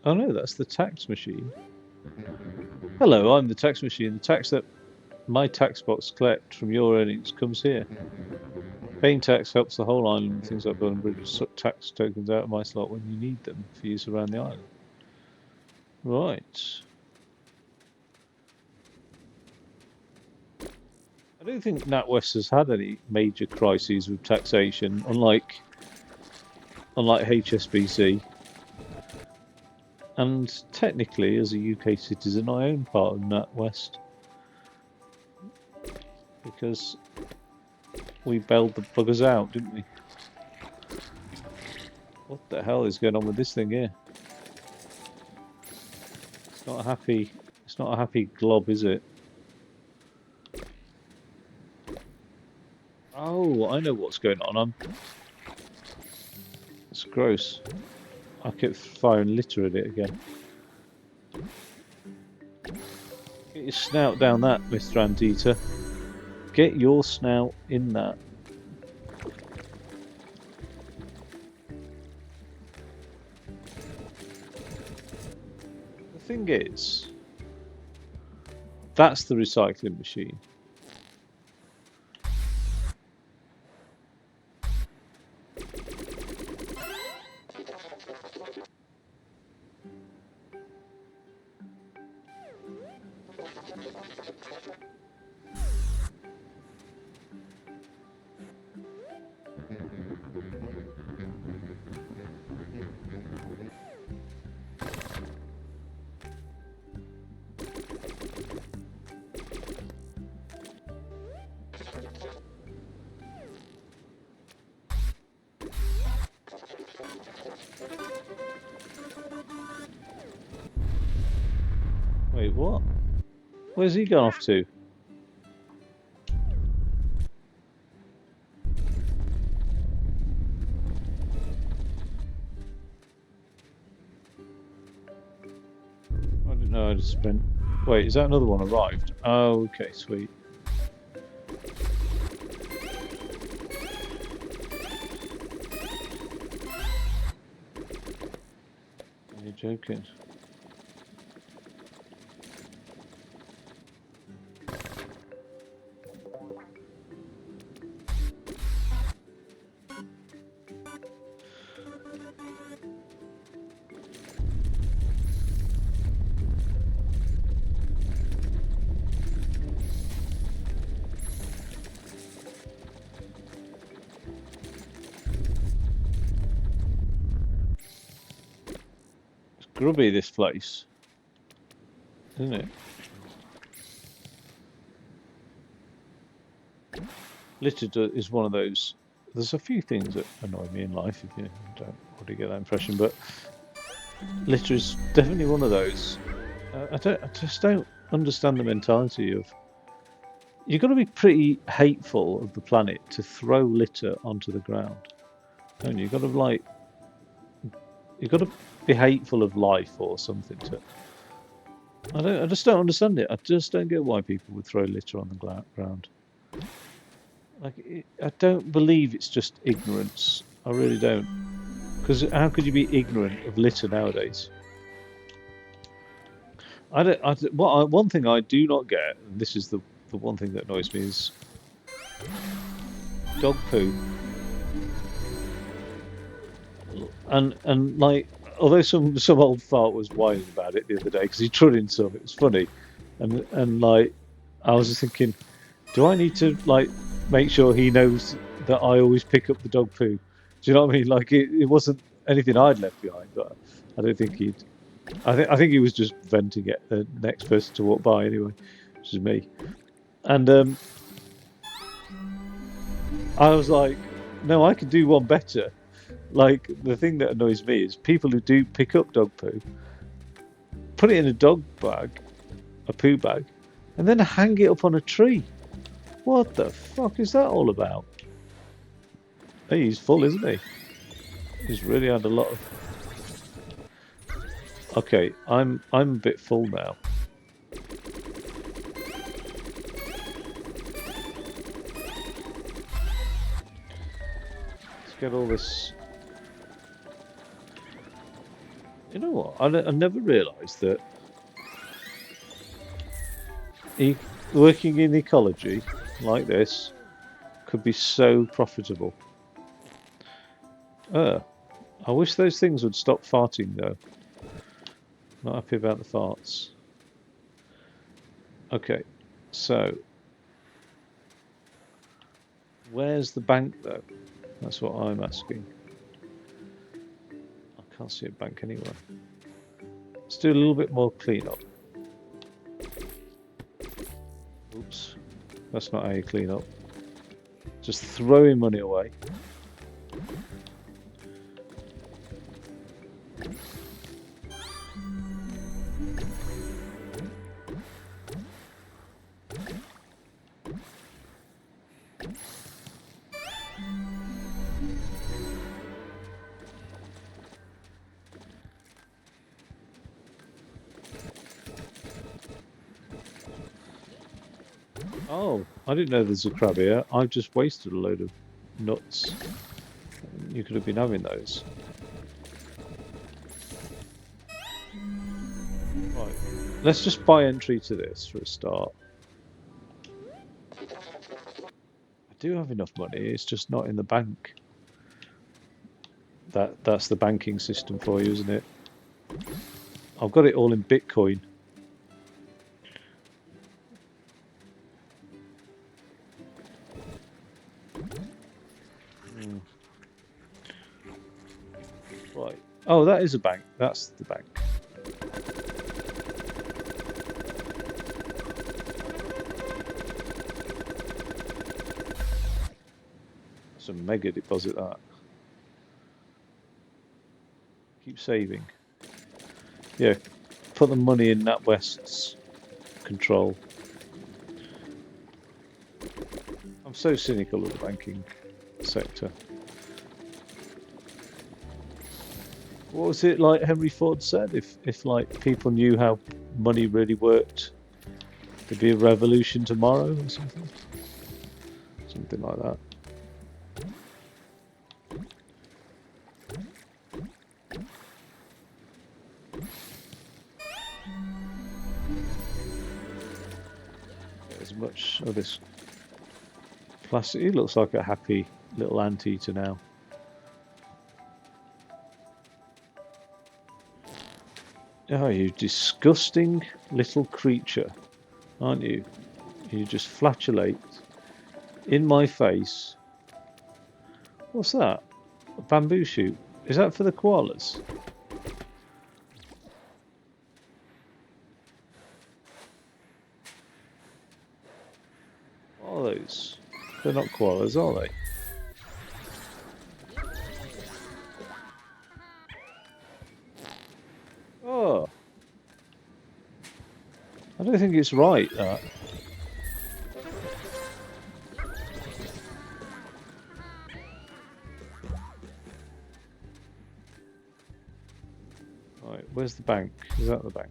Oh no, that's the tax machine. Hello, I'm the tax machine. The tax that my tax box collect from your earnings comes here. Paying tax helps the whole island with things like building bridges, tax tokens out of my slot when you need them for use around the island. Right. I don't think NatWest has had any major crises with taxation, unlike HSBC. And technically, as a UK citizen, I own part of NatWest because we bailed the buggers out, didn't we? What the hell is going on with this thing here? It's not a happy glob, is it? Oh, I know what's going on. It's gross. I kept firing litter at it again. Get your snout down that, Mr. Anteater. Get your snout in that. The thing is, that's the recycling machine. Wait, what? Where's he gone off to? I just spent... Wait, is that another one arrived? Oh, okay, sweet. Are you joking? Grubby, this place, isn't it? Litter is one of those. There's a few things that annoy me in life, if you don't already get that impression, but litter is definitely one of those. I just don't understand the mentality of. You've got to be pretty hateful of the planet to throw litter onto the ground, don't you? You've got to like. You've got to be hateful of life or something to. I just don't understand it. I just don't get why people would throw litter on the ground. Like, I don't believe it's just ignorance. I really don't. Because how could you be ignorant of litter nowadays? One thing I do not get, and this is the one thing that annoys me, is dog poo. And like, although some old fart was whining about it the other day because he trod in some, it was funny, and like, I was just thinking, do I need to like make sure he knows that I always pick up the dog poo? Do you know what I mean? Like, it wasn't anything I'd left behind, but I don't think he'd. I think he was just venting at the next person to walk by anyway, which is me. And I was like, no, I can do one better. Like, the thing that annoys me is people who do pick up dog poo, put it in a dog bag, a poo bag, and then hang it up on a tree. What the fuck is that all about? Hey, he's full, isn't he? He's really had a lot of... Okay, I'm a bit full now. Let's get all this... You know what? I never realised that working in ecology like this could be so profitable. I wish those things would stop farting though. Not happy about the farts. Okay, so where's the bank though? That's what I'm asking. I can't see a bank anywhere. Let's do a little bit more cleanup. Oops, that's not how you clean up. Just throwing money away. Oh, I didn't know there's a crab here. I've just wasted a load of nuts. You could have been having those. Right, let's just buy entry to this for a start. I do have enough money, it's just not in the bank. That's the banking system for you, isn't it? I've got it all in Bitcoin. Right. Oh, that is a bank. That's the bank. That's a mega deposit, that. Keep saving. Yeah, put the money in NatWest's control. I'm so cynical of the banking sector. What was it like Henry Ford said? If like people knew how money really worked, there'd be a revolution tomorrow or something. Something like that. As much of this plastic. He looks like a happy little anteater now. Oh, you disgusting little creature, aren't you? You just flatulate in my face. What's that? A bamboo shoot. Is that for the koalas? What are those? They're not koalas, are they? Oh. I don't think it's right, that. Right, where's the bank? Is that the bank?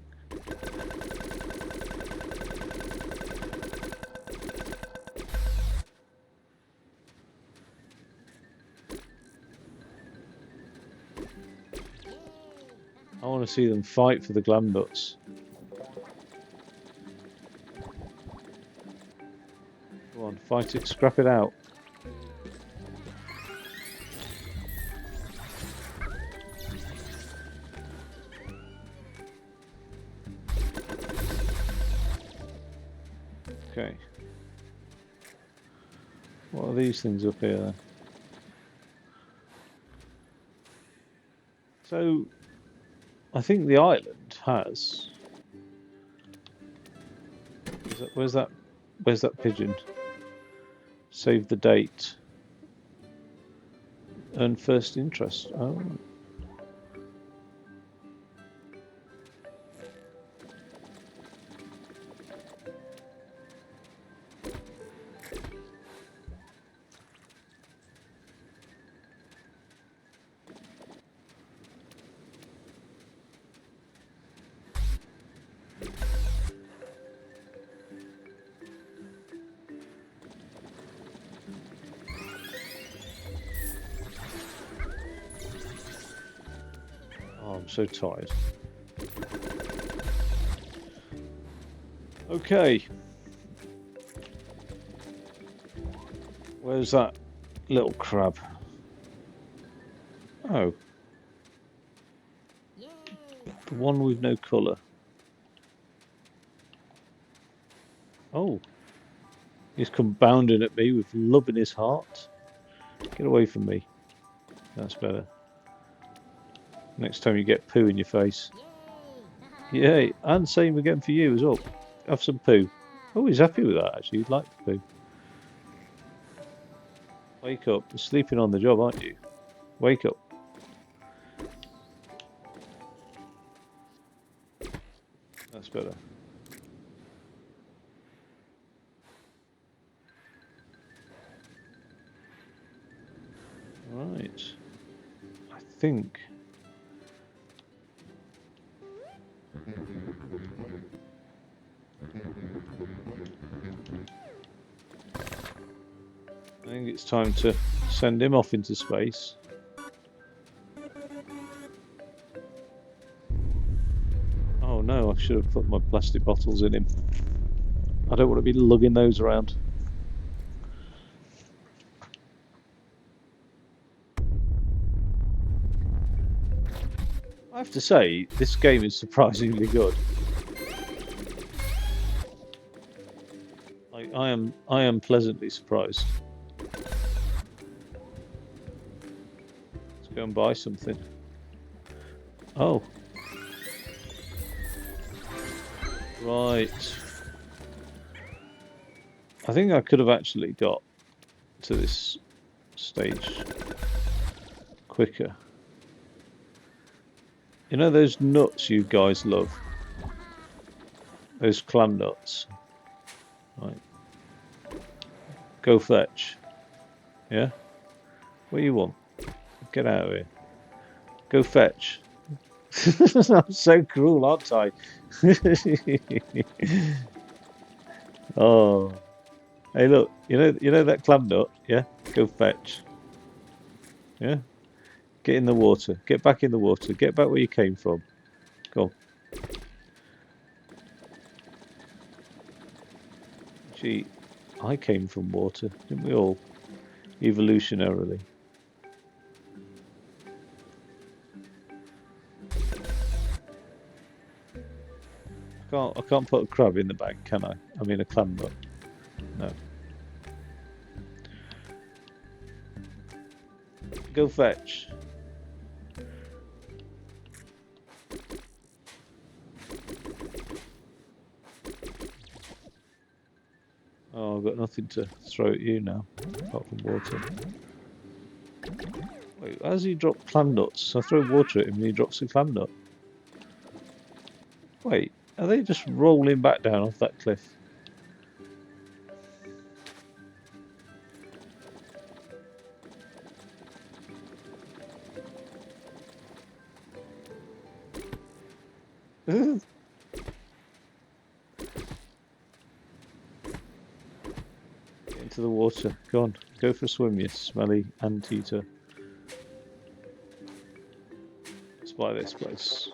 I want to see them fight for the glam nuts. Come on, fight it, scrap it out. Okay. What are these things up here then? So, I think the island has... Where's that pigeon? Save the date. Earn first interest. Oh. I'm so tired. Okay. Where's that little crab? Oh. The one with no colour. Oh. He's come bounding at me with love in his heart. Get away from me. That's better. Next time you get poo in your face. Yay, and same again for you as well. Have some poo. Oh, he's happy with that actually. He'd like the poo. Wake up. You're sleeping on the job, aren't you? Wake up. That's better. Right. I think... I think it's time to send him off into space. Oh no, I should have put my plastic bottles in him. I don't want to be lugging those around. I have to say, this game is surprisingly good. Like, I am pleasantly surprised. Let's go and buy something. Oh. Right. I think I could have actually got to this stage quicker. You know those nuts you guys love? Those clam nuts. Right. Go fetch. Yeah? What do you want? Get out of here. Go fetch. I'm so cruel, aren't I? Oh, hey, look, you know that clam nut? Yeah, go fetch. Yeah, get in the water. Get back in the water. Get back where you came from. Go on. Gee, I came from water, didn't we all? Evolutionarily. I can't put a crab in the bag, can I? I mean a clam nut. No. Go fetch. Oh, I've got nothing to throw at you now, apart from water. Wait, how does he drop clam nuts? I throw water at him and he drops a clam nut. Wait, are they just rolling back down off that cliff? Get into the water. Go on, go for a swim, you smelly anteater. Let's buy this place.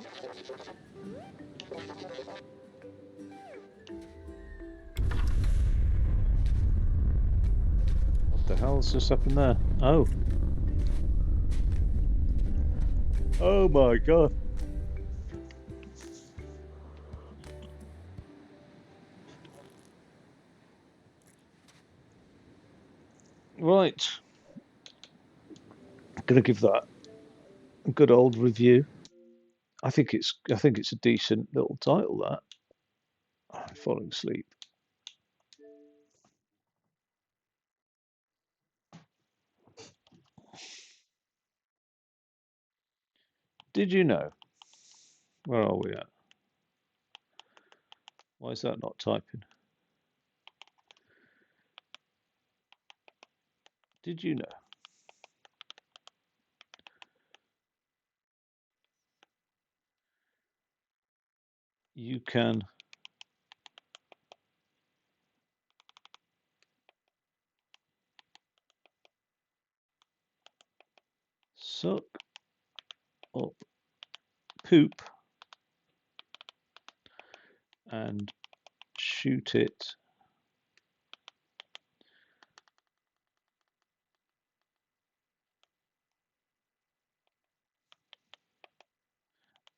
What the hell's just happened there? Oh. Oh my god. Right. I'm gonna give that a good old review. I think it's a decent little title that. I'm falling asleep. Did you know? Where are we at? Why is that not typing? Did you know? You can suck up poop and shoot it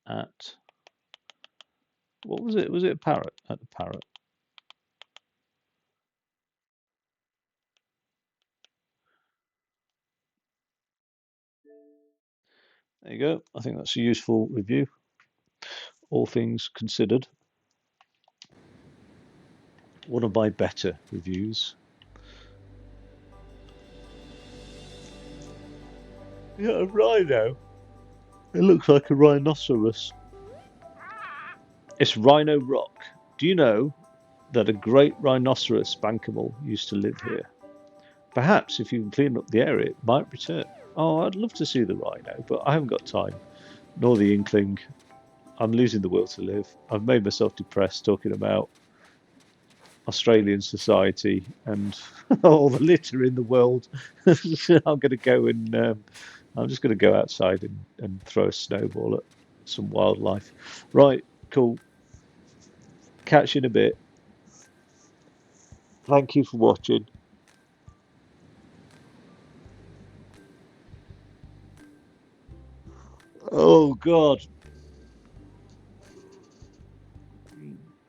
at, what was it? Was it a parrot? At the parrot. There you go. I think that's a useful review, all things considered. One of my better reviews. Yeah, a rhino. It looks like a rhinoceros. It's Rhino Rock. Do you know that a great rhinoceros bankable used to live here? Perhaps if you can clean up the area, it might return. Oh, I'd love to see the rhino, but I haven't got time, nor the inkling. I'm losing the will to live. I've made myself depressed talking about Australian society and all the litter in the world. I'm going to go and I'm just going to go outside and throw a snowball at some wildlife. Right, cool. Catch you in a bit. Thank you for watching. Oh God.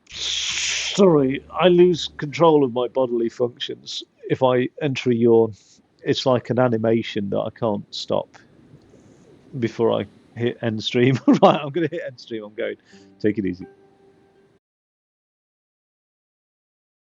Sorry, I lose control of my bodily functions if I enter a yawn. It's like an animation that I can't stop before I hit end stream. Right, I'm going to hit end stream. I'm going. Take it easy.